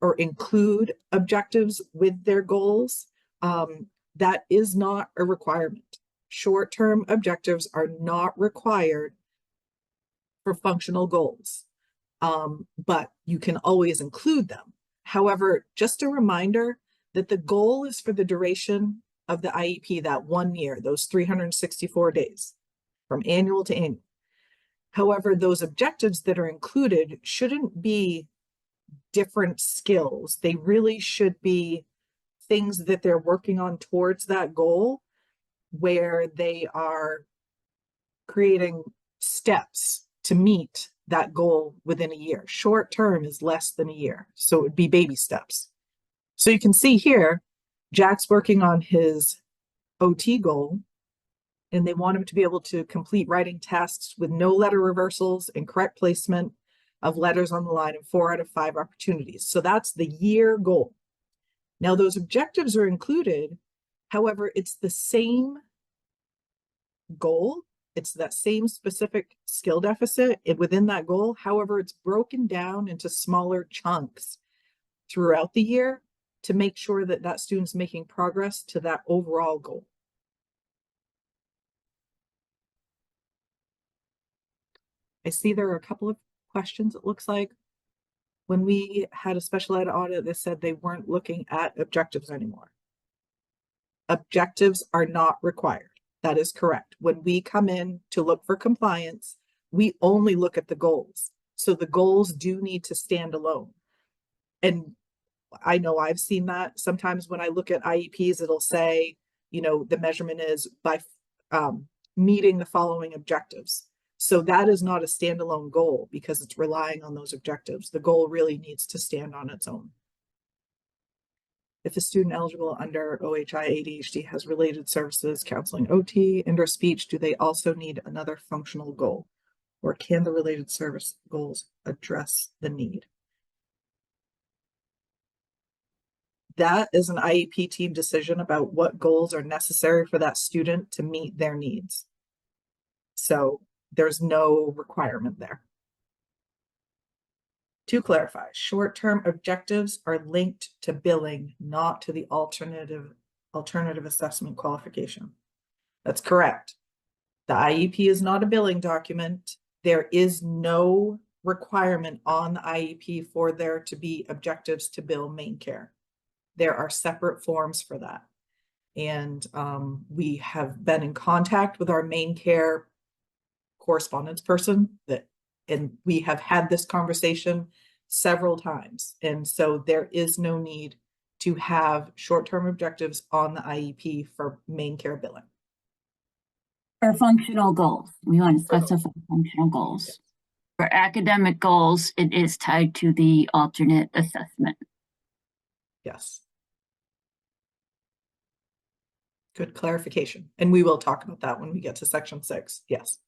or include objectives with their goals. That is not a requirement. Short-term objectives are not required for functional goals, but you can always include them. However, just a reminder that the goal is for the duration of the IEP, that 1 year, those 364 days, from annual to annual. However, those objectives that are included shouldn't be different skills. They really should be things that they're working on towards that goal, where they are creating steps to meet that goal within a year. Short term is less than a year, so it would be baby steps. So you can see here, Jack's working on his OT goal, and they want him to be able to complete writing tasks with no letter reversals and correct placement of letters on the line in 4 out of 5 opportunities. So that's the year goal. Now those objectives are included. However, it's the same goal. It's that same specific skill deficit within that goal. However, it's broken down into smaller chunks throughout the year to make sure that that student's making progress to that overall goal. I see there are a couple of questions, it looks like. When we had a special ed audit, they said they weren't looking at objectives anymore. Objectives are not required. That is correct. When we come in to look for compliance, we only look at the goals. So the goals do need to stand alone. And I know I've seen that. Sometimes when I look at IEPs, it'll say, you know, the measurement is by meeting the following objectives. So that is not a standalone goal because it's relying on those objectives. The goal really needs to stand on its own. If a student eligible under OHI ADHD has related services, counseling, OT, and/or speech, do they also need another functional goal? Or can the related service goals address the need? That is an IEP team decision about what goals are necessary for that student to meet their needs. So there's no requirement there. To clarify, short-term objectives are linked to billing, not to the alternative assessment qualification. That's correct. The IEP is not a billing document. There is no requirement on the IEP for there to be objectives to bill Maine Care. There are separate forms for that. And we have been in contact with our Maine Care correspondence person and we have had this conversation several times. And so there is no need to have short-term objectives on the IEP for Maine Care billing. For functional goals, we want to specify functional goals. Yes. For academic goals, it is tied to the alternate assessment. Yes. Good clarification. And we will talk about that when we get to section 6. Yes.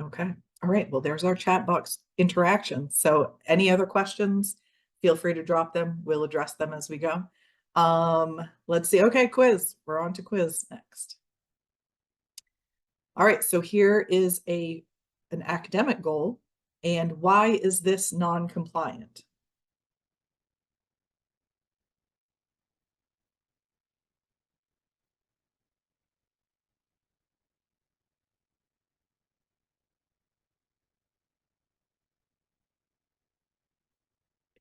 Okay. All right. Well, there's our chat box interaction. So any other questions, feel free to drop them. We'll address them as we go. Let's see. Okay, quiz. We're on to quiz next. All right. So here is an academic goal. And why is this non-compliant?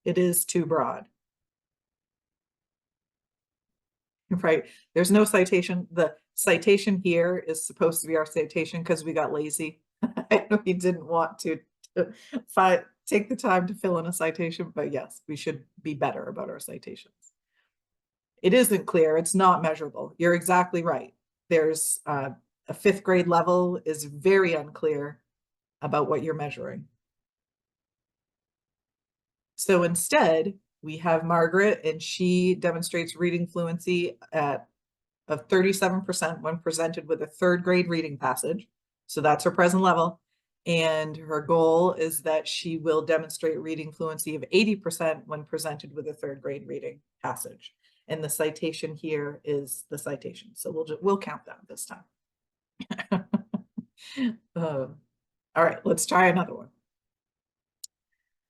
It is too broad. Right. There's no citation. The citation here is supposed to be our citation because we got lazy. We didn't want to take the time to fill in a citation, but yes, we should be better about our citations. It isn't clear. It's not measurable. You're exactly right. There's a 5th grade level is very unclear about what you're measuring. So instead, we have Margaret, and she demonstrates reading fluency of 37% when presented with a 3rd grade reading passage. So that's her present level. And her goal is that she will demonstrate reading fluency of 80% when presented with a 3rd grade reading passage. And the citation here is the citation. So we'll count that this time. All right, let's try another one.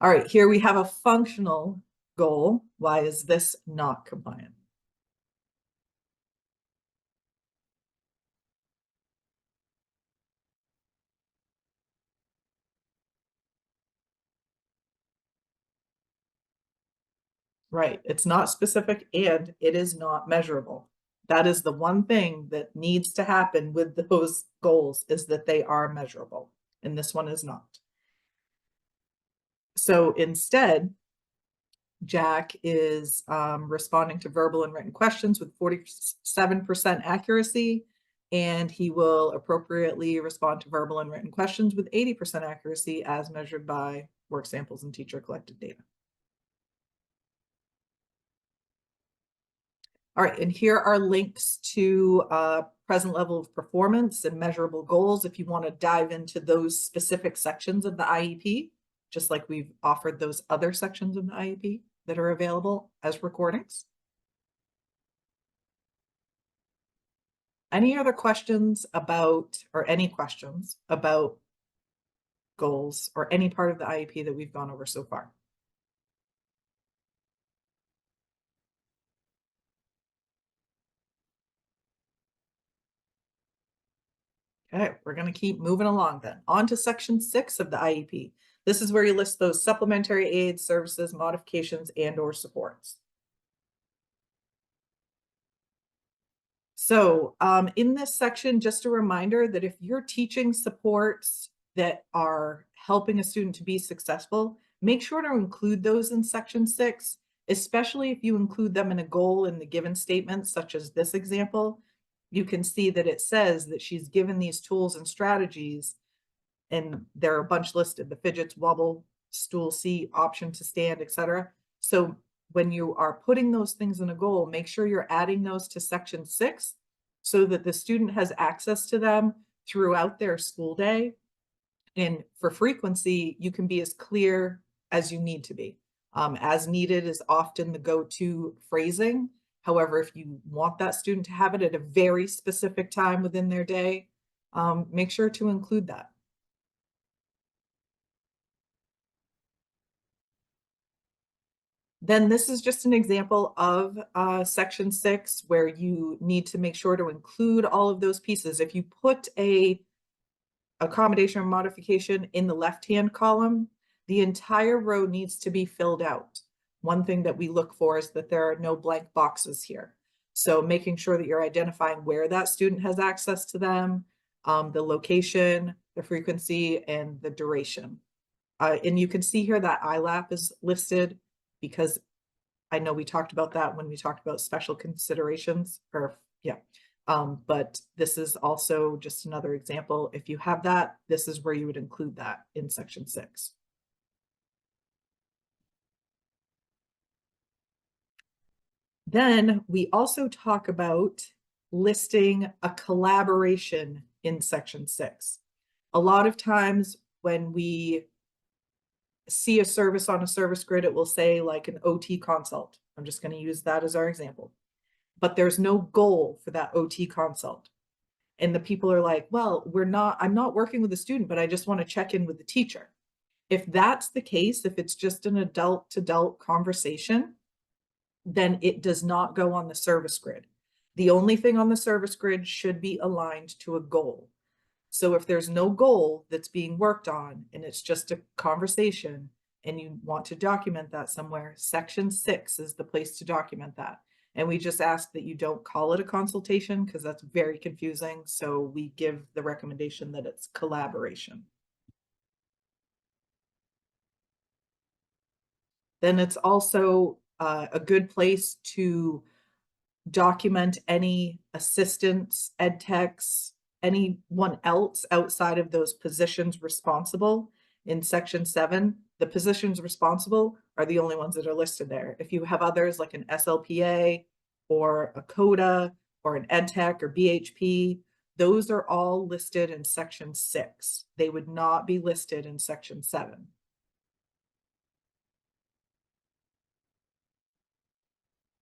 All right, here we have a functional goal. Why is this not compliant? Right, it's not specific and it is not measurable. That is the one thing that needs to happen with those goals, is that they are measurable, and this one is not. So instead, Jack is responding to verbal and written questions with 47% accuracy, and he will appropriately respond to verbal and written questions with 80% accuracy as measured by work samples and teacher collected data. All right, and here are links to present level of performance and measurable goals if you want to dive into those specific sections of the IEP, just like we've offered those other sections of the IEP that are available as recordings. Any other questions about, or any questions about goals or any part of the IEP that we've gone over so far? Okay, we're going to keep moving along then. On to section 6 of the IEP. This is where you list those supplementary aids, services, modifications, and/or supports. So in this section, just a reminder that if you're teaching supports that are helping a student to be successful, make sure to include those in section 6, especially if you include them in a goal in the given statement, such as this example. You can see that it says that she's given these tools and strategies, and there are a bunch listed: the fidgets, wobble, stool seat, option to stand, etc. So when you are putting those things in a goal, make sure you're adding those to section 6 so that the student has access to them throughout their school day. And for frequency, you can be as clear as you need to be. As needed is often the go-to phrasing. However, if you want that student to have it at a very specific time within their day, make sure to include that. Then this is just an example of section 6 where you need to make sure to include all of those pieces. If you put a accommodation or modification in the left-hand column, the entire row needs to be filled out. One thing that we look for is that there are no blank boxes here. So making sure that you're identifying where that student has access to them, the location, the frequency, and the duration. And you can see here that ILAP is listed because I know we talked about that when we talked about special considerations, or yeah. But this is also just another example. If you have that, this is where you would include that in section 6. Then we also talk about listing a collaboration in section 6. A lot of times when we see a service on a service grid, it will say like an OT consult. I'm just going to use that as our example. But there's no goal for that OT consult. And the people are like, well, I'm not working with a student, but I just want to check in with the teacher. If that's the case, if it's just an adult to adult conversation, then it does not go on the service grid. The only thing on the service grid should be aligned to a goal. So if there's no goal that's being worked on and it's just a conversation and you want to document that somewhere, section 6 is the place to document that. And we just ask that you don't call it a consultation because that's very confusing. So we give the recommendation that it's collaboration. Then it's also a good place to document any assistants, ed techs, anyone else outside of those positions responsible. In section 7, the positions responsible are the only ones that are listed there. If you have others like an SLPA or a CODA or an ed tech or BHP, those are all listed in section 6. They would not be listed in section 7.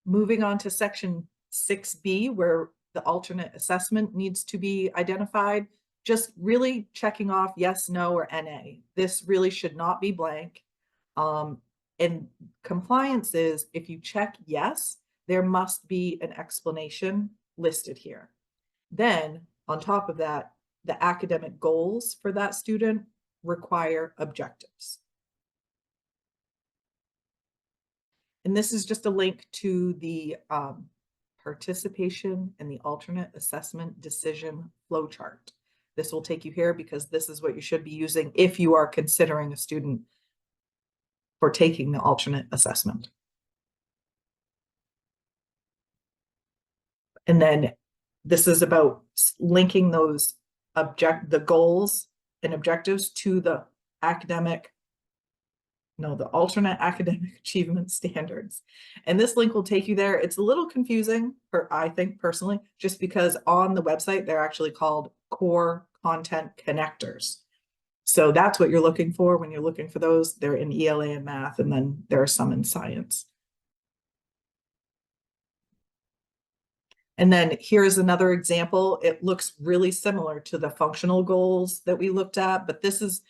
Moving on to section 6B, where the alternate assessment needs to be identified, just really checking off yes, no, or NA. This really should not be blank. And compliance is, if you check yes, there must be an explanation listed here. Then on top of that, the academic goals for that student require objectives. And this is just a link to the participation in the alternate assessment decision flowchart. This will take you here because this is what you should be using if you are considering a student for taking the alternate assessment. And then this is about linking those the goals and objectives to the alternate academic achievement standards. And this link will take you there. It's a little confusing, I think personally, just because on the website, they're actually called core content connectors. So that's what you're looking for when you're looking for those. They're in ELA and math, and then there are some in science. And then here's another example. It looks really similar to the functional goals that we looked at, but this is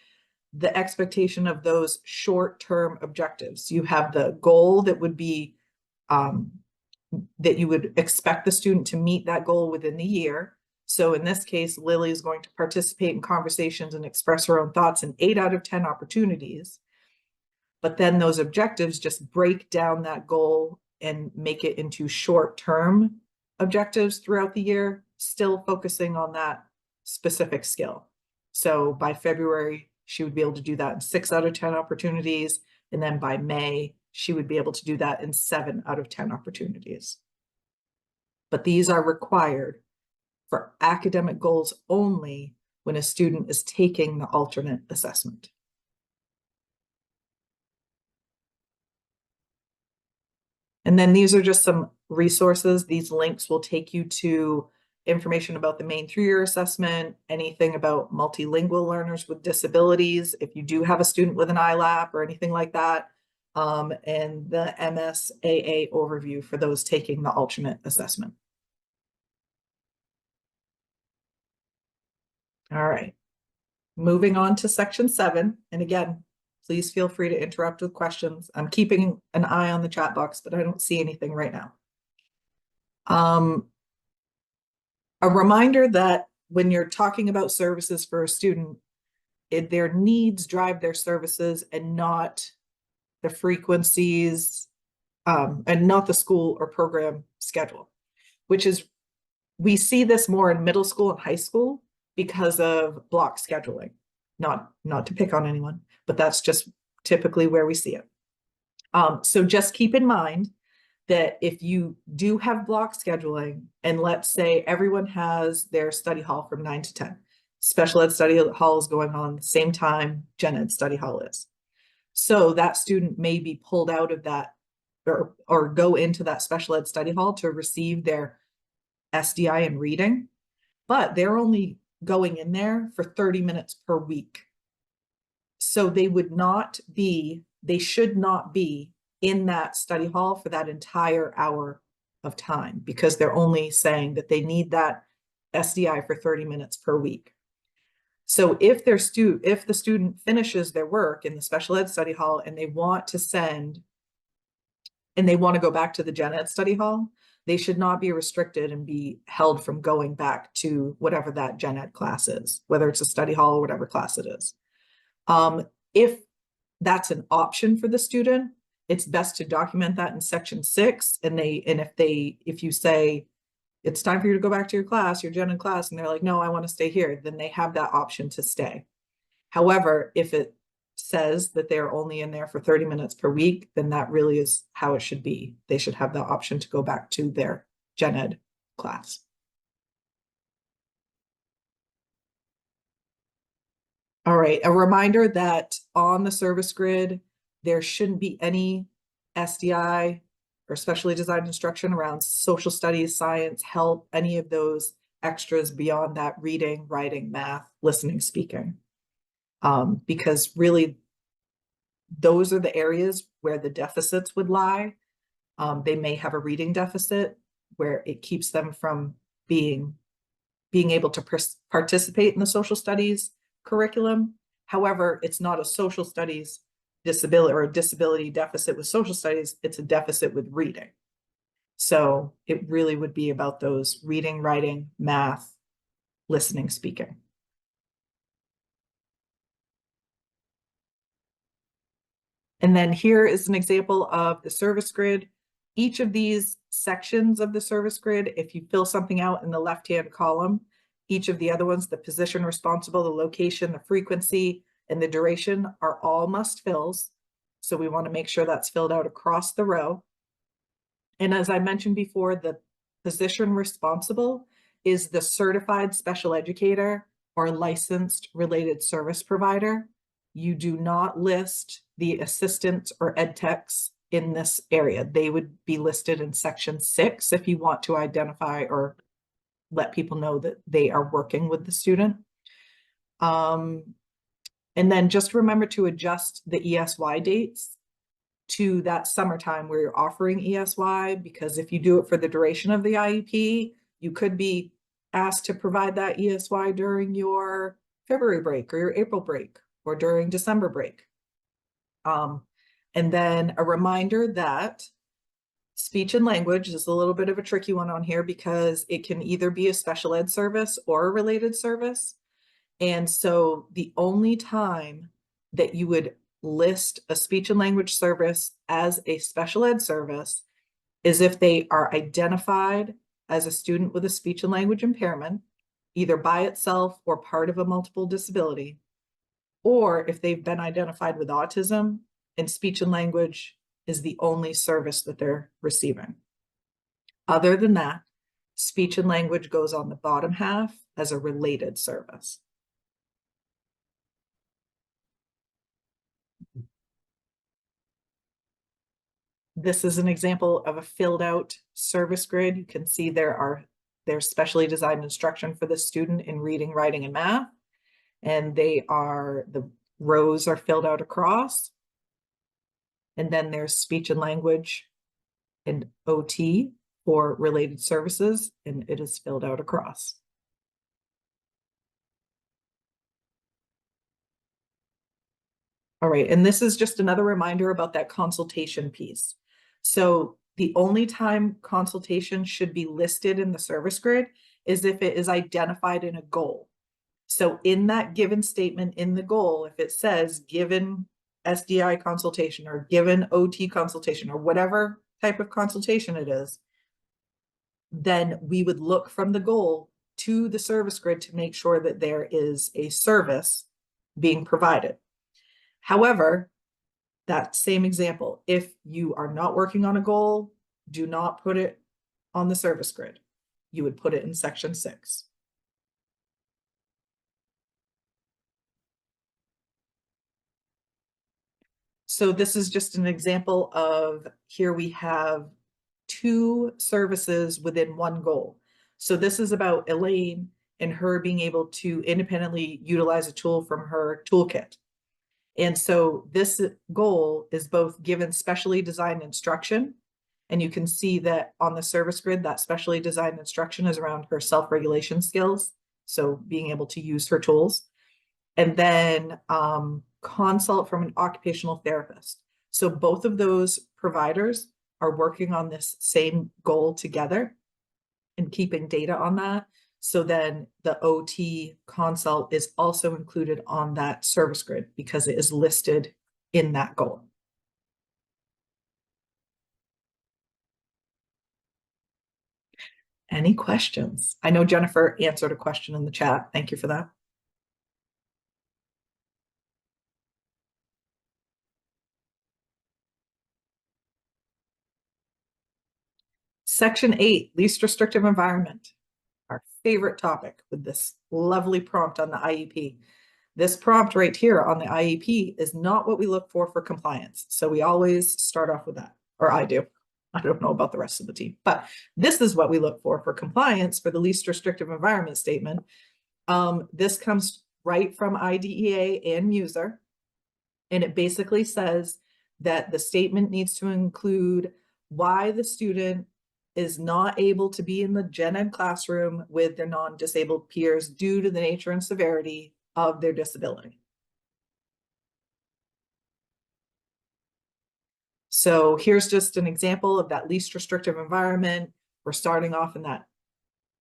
the expectation of those short-term objectives. You have the goal that would be that you would expect the student to meet that goal within the year. So in this case, Lily is going to participate in conversations and express her own thoughts in 8 out of 10 opportunities. But then those objectives just break down that goal and make it into short-term objectives throughout the year, still focusing on that specific skill. So by February, she would be able to do that in 6 out of 10 opportunities. And then by May, she would be able to do that in 7 out of 10 opportunities. But these are required for academic goals only when a student is taking the alternate assessment. And then these are just some resources. These links will take you to information about the Maine 3-year assessment, anything about multilingual learners with disabilities, if you do have a student with an ILAP or anything like that, and the MSAA overview for those taking the alternate assessment. All right, moving on to section 7. And again, please feel free to interrupt with questions. I'm keeping an eye on the chat box, but I don't see anything right now. A reminder that when you're talking about services for a student, their needs drive their services and not the frequencies, and not the school or program schedule, which is, we see this more in middle school and high school because of block scheduling. Not to pick on anyone, but that's just typically where we see it. So just keep in mind that if you do have block scheduling, and let's say everyone has their study hall from 9 to 10, special ed study hall is going on the same time gen ed study hall is. So that student may be pulled out of that or go into that special ed study hall to receive their SDI in reading, but they're only going in there for 30 minutes per week. So they should not be in that study hall for that entire hour of time, because they're only saying that they need that SDI for 30 minutes per week. So if the student finishes their work in the special ed study hall and they want to go back to the gen ed study hall, they should not be restricted and be held from going back to whatever that gen ed class is, whether it's a study hall or whatever class it is. If that's an option for the student, it's best to document that in section 6. And if you say it's time for you to go back to your class, your gen ed class, and they're like, no, I want to stay here, then they have that option to stay. However, if it says that they're only in there for 30 minutes per week, then that really is how it should be. They should have the option to go back to their gen ed class. All right, a reminder that on the service grid, there shouldn't be any SDI or specially designed instruction around social studies, science, health, any of those extras beyond that reading, writing, math, listening, speaking. Because really, those are the areas where the deficits would lie. They may have a reading deficit where it keeps them from being able to participate in the social studies curriculum. However, it's not a social studies disability or a disability deficit with social studies, it's a deficit with reading. So it really would be about those reading, writing, math, listening, speaking. And then here is an example of the service grid. Each of these sections of the service grid, if you fill something out in the left-hand column, each of the other ones, the position responsible, the location, the frequency, and the duration are all must fills. So we want to make sure that's filled out across the row. And as I mentioned before, the position responsible is the certified special educator or licensed related service provider. You do not list the assistants or ed techs in this area. They would be listed in section 6 if you want to identify or let people know that they are working with the student. And then just remember to adjust the ESY dates to that summertime where you're offering ESY, because if you do it for the duration of the IEP, you could be asked to provide that ESY during your February break or your April break or during December break. And then a reminder that speech and language is a little bit of a tricky one on here because it can either be a special ed service or a related service. And so the only time that you would list a speech and language service as a special ed service is if they are identified as a student with a speech and language impairment, either by itself or part of a multiple disability, or if they've been identified with autism and speech and language is the only service that they're receiving. Other than that, speech and language goes on the bottom half as a related service. This is an example of a filled out service grid. You can see there's specially designed instruction for the student in reading, writing, and math. And the rows are filled out across. And then there's speech and language and OT for related services, and it is filled out across. All right, and this is just another reminder about that consultation piece. So the only time consultation should be listed in the service grid is if it is identified in a goal. So in that given statement in the goal, if it says given SDI consultation or given OT consultation or whatever type of consultation it is, then we would look from the goal to the service grid to make sure that there is a service being provided. However, that same example, if you are not working on a goal, do not put it on the service grid. You would put it in section 6. So this is just an example of, here we have 2 services within one goal. So this is about Elaine and her being able to independently utilize a tool from her toolkit. And so this goal is both given specially designed instruction, and you can see that on the service grid, that specially designed instruction is around her self-regulation skills, so being able to use her tools. And then consult from an occupational therapist. So both of those providers are working on this same goal together and keeping data on that. So then the OT consult is also included on that service grid because it is listed in that goal. Any questions? I know Jennifer answered a question in the chat. Thank you for that. Section 8, least restrictive environment. Our favorite topic with this lovely prompt on the IEP. This prompt right here on the IEP is not what we look for compliance. So we always start off with that, or I do. I don't know about the rest of the team, but this is what we look for compliance for the least restrictive environment statement. This comes right from IDEA and MUSER, and it basically says that the statement needs to include why the student is not able to be in the gen ed classroom with their non-disabled peers due to the nature and severity of their disability. So here's just an example of that least restrictive environment. We're starting off in that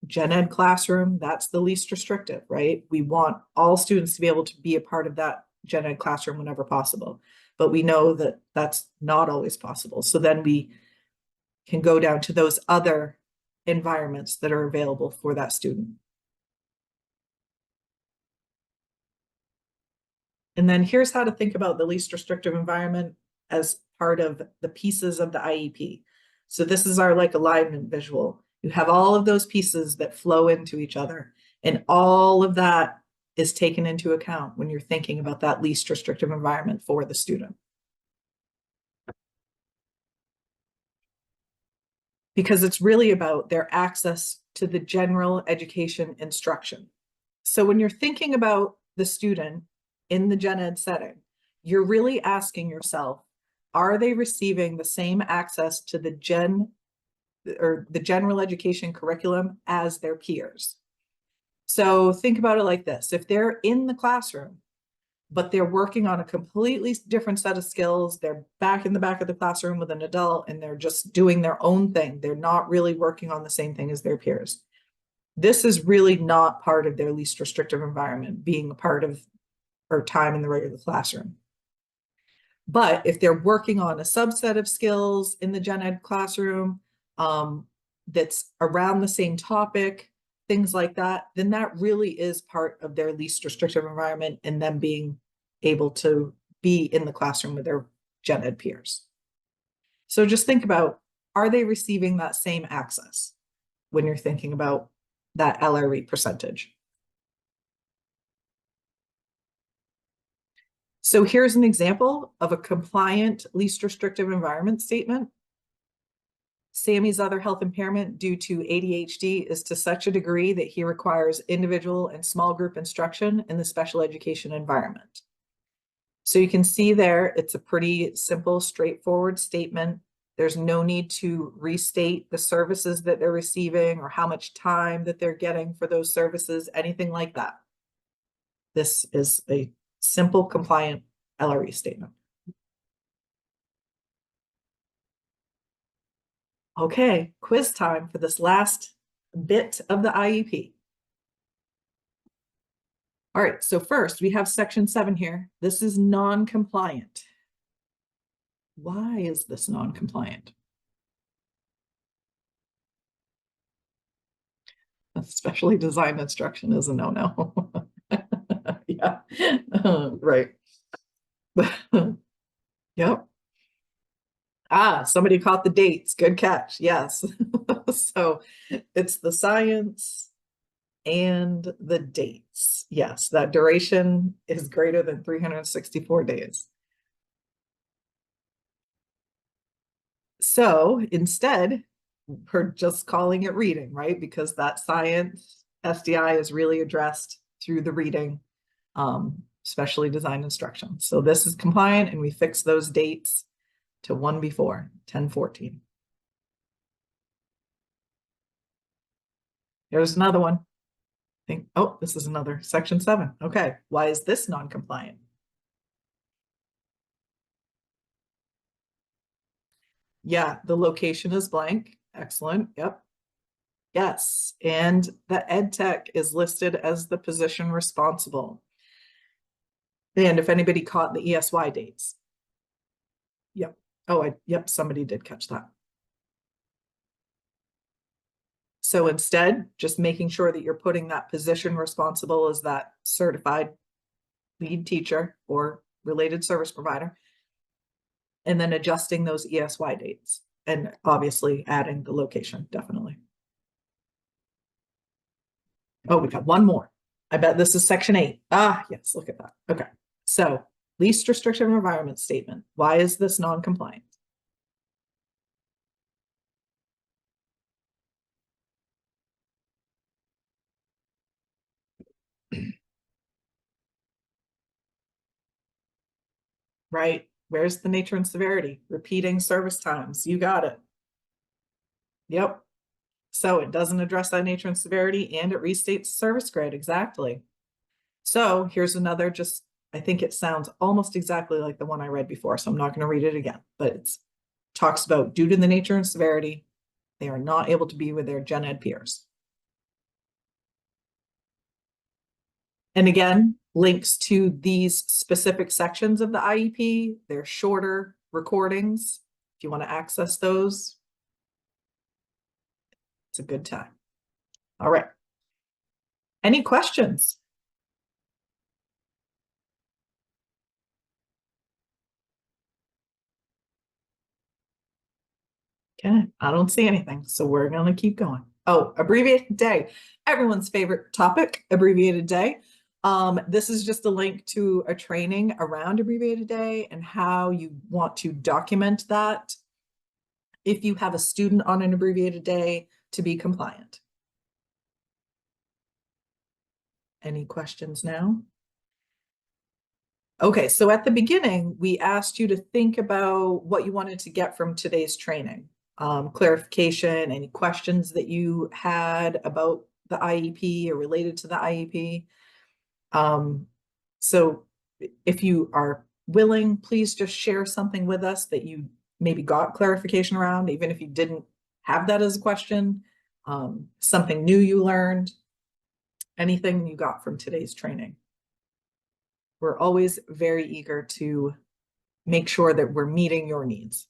gen ed classroom. That's the least restrictive, right? We want all students to be able to be a part of that gen ed classroom whenever possible, but we know that that's not always possible. So then we can go down to those other environments that are available for that student. And then here's how to think about the least restrictive environment as part of the pieces of the IEP. So this is our like alignment visual. You have all of those pieces that flow into each other, and all of that is taken into account when you're thinking about that least restrictive environment for the student. Because it's really about their access to the general education instruction. So when you're thinking about the student in the gen ed setting, you're really asking yourself, are they receiving the same access to the general education curriculum as their peers? So think about it like this. If they're in the classroom, but they're working on a completely different set of skills, they're back in the back of the classroom with an adult and they're just doing their own thing. They're not really working on the same thing as their peers. This is really not part of their least restrictive environment, being a part of or time in the regular classroom. But if they're working on a subset of skills in the gen ed classroom, that's around the same topic, things like that, then that really is part of their least restrictive environment and them being able to be in the classroom with their gen ed peers. So just think about, are they receiving that same access when you're thinking about that LRE percentage? So here's an example of a compliant least restrictive environment statement. Sammy's other health impairment due to ADHD is to such a degree that he requires individual and small group instruction in the special education environment. So you can see there, it's a pretty simple, straightforward statement. There's no need to restate the services that they're receiving or how much time that they're getting for those services, anything like that. This is a simple, compliant LRE statement. Okay, quiz time for this last bit of the IEP. All right, so first we have section 7 here. This is non-compliant. Why is this non-compliant? Especially designed instruction is a no-no. Yeah, right. Yep. Ah, somebody caught the dates. Good catch. Yes. So it's the science and the dates. Yes, that duration is greater than 364 days. So instead, we're just calling it reading, right? Because that science SDI is really addressed through the reading, specially designed instruction. So this is compliant, and we fix those dates to one before 10/14. Here's another one. Oh, this is another section 7. Okay, why is this non-compliant? Yeah, the location is blank. Excellent. Yep. Yes, and the ed tech is listed as the position responsible. And if anybody caught the ESY dates. Yep. Oh, yep, somebody did catch that. So instead, just making sure that you're putting that position responsible as that certified lead teacher or related service provider, and then adjusting those ESY dates, and obviously adding the location, definitely. Oh, we got one more. I bet this is section 8. Ah, yes, look at that. Okay, so least restrictive environment statement. Why is this non-compliant? Right, where's the nature and severity? Repeating service times, you got it. Yep, so it doesn't address that nature and severity, and it restates service grade, exactly. So here's another, just, I think it sounds almost exactly like the one I read before, so I'm not going to read it again, but it talks about due to the nature and severity, they are not able to be with their gen ed peers. And again, links to these specific sections of the IEP, they're shorter recordings. If you want to access those, it's a good time. All right. Any questions? Okay, I don't see anything, so we're going to keep going. Oh, abbreviated day, everyone's favorite topic, abbreviated day. This is just a link to a training around abbreviated day and how you want to document that if you have a student on an abbreviated day to be compliant. Any questions now? Okay, so at the beginning, we asked you to think about what you wanted to get from today's training. Clarification, any questions that you had about the IEP or related to the IEP. So if you are willing, please just share something with us that you maybe got clarification around, even if you didn't have that as a question, something new you learned, anything you got from today's training. We're always very eager to make sure that we're meeting your needs.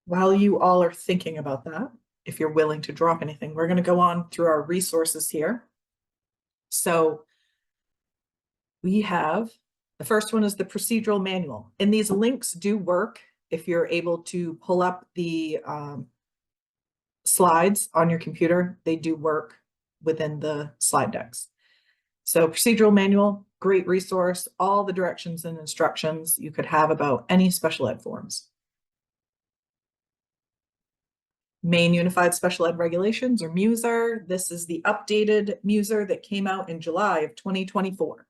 while you all are thinking about that, if you're willing to drop anything, we're going to go on through our resources here. So we have, the first one is the procedural manual, and these links do work if you're able to pull up the slides on your computer. They do work within the slide decks. So procedural manual, great resource, all the directions and instructions you could have about any special ed forms. Maine Unified Special Ed Regulations, or MUSR. This is the updated MUSR that came out in July of 2024.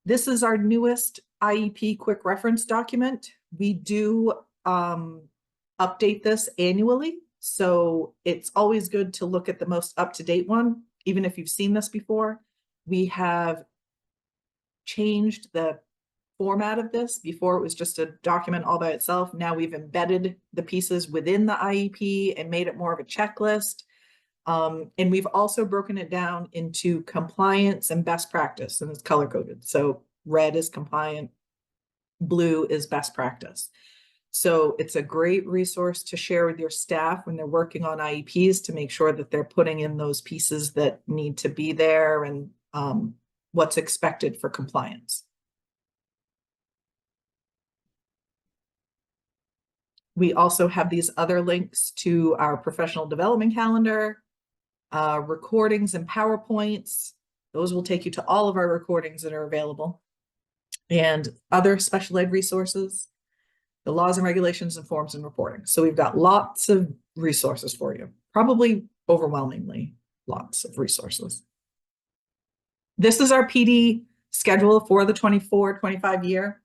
This is our newest IEP quick reference document. We do update this annually, so it's always good to look at the most up-to-date one, even if you've seen this before. We have changed the format of this. Before it was just a document all by itself. Now we've embedded the pieces within the IEP and made it more of a checklist. And we've also broken it down into compliance and best practice, and it's color coded. So red is compliant, blue is best practice. So it's a great resource to share with your staff when they're working on IEPs to make sure that they're putting in those pieces that need to be there and what's expected for compliance. We also have these other links to our professional development calendar, recordings and PowerPoints. Those will take you to all of our recordings that are available, and other special ed resources, the laws and regulations and forms and reporting. So we've got lots of resources for you, probably overwhelmingly lots of resources. This is our PD schedule for the 24-25 year.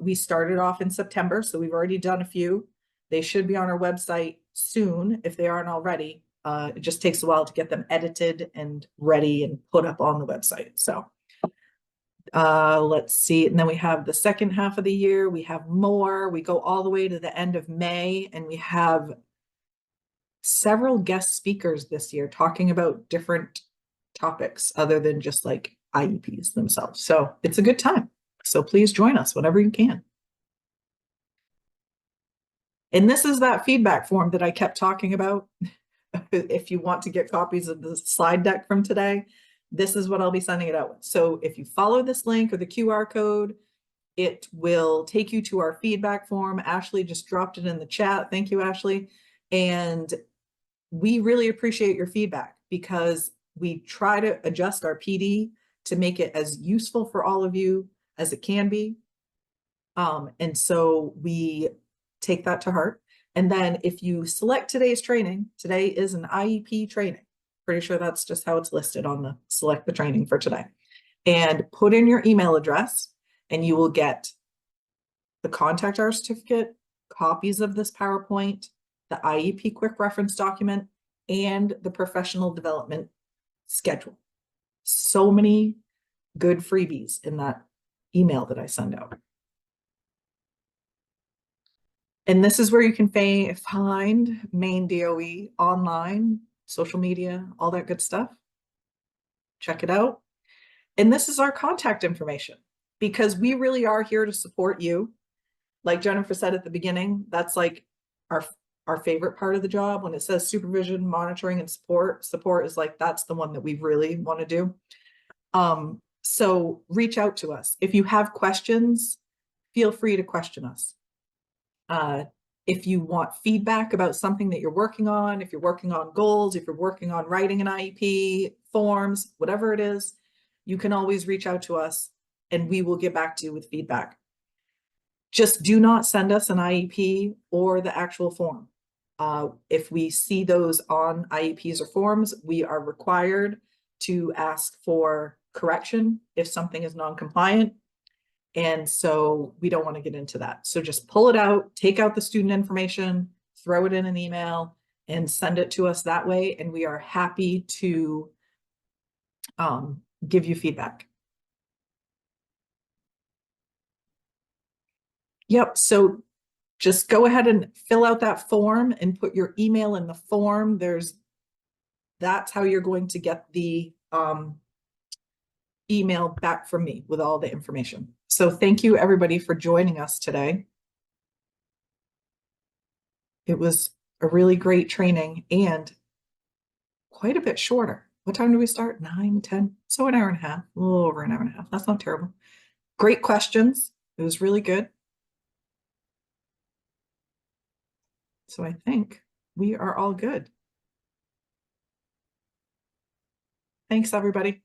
We started off in September, so we've already done a few. They should be on our website soon if they aren't already. It just takes a while to get them edited and ready and put up on the website. So let's see. And then we have the second half of the year. We have more. We go all the way to the end of May, and we have several guest speakers this year talking about different topics other than just like IEPs themselves. So it's a good time. So please join us whenever you can. And this is that feedback form that I kept talking about. If you want to get copies of the slide deck from today, this is what I'll be sending it out with. So if you follow this link or the QR code, it will take you to our feedback form. Ashley just dropped it in the chat. Thank you, Ashley. And we really appreciate your feedback because we try to adjust our PD to make it as useful for all of you as it can be. And so we take that to heart. And then if you select today's training, today is an IEP training. Pretty sure that's just how it's listed on the select the training for today. And put in your email address and you will get the contact hour certificate, copies of this PowerPoint, the IEP quick reference document, and the professional development schedule. So many good freebies in that email that I send out. And this is where you can find Maine DOE online, social media, all that good stuff. Check it out. And this is our contact information because we really are here to support you. Like Jennifer said at the beginning, that's like our favorite part of the job. When it says supervision, monitoring, and support is like, that's the one that we really want to do. So reach out to us. If you have questions, feel free to question us. If you want feedback about something that you're working on, if you're working on goals, if you're working on writing an IEP, forms, whatever it is, you can always reach out to us and we will get back to you with feedback. Just do not send us an IEP or the actual form. If we see those on IEPs or forms, we are required to ask for correction if something is non-compliant. And so we don't want to get into that. So just pull it out, take out the student information, throw it in an email and send it to us that way. And we are happy to give you feedback. Yep. So just go ahead and fill out that form and put your email in the form. That's how you're going to get the email back from me with all the information. So thank you everybody for joining us today. It was a really great training and quite a bit shorter. What time do we start? 9, 10? So an hour and a half, a little over an hour and a half. That's not terrible. Great questions. It was really good. So I think we are all good. Thanks, everybody.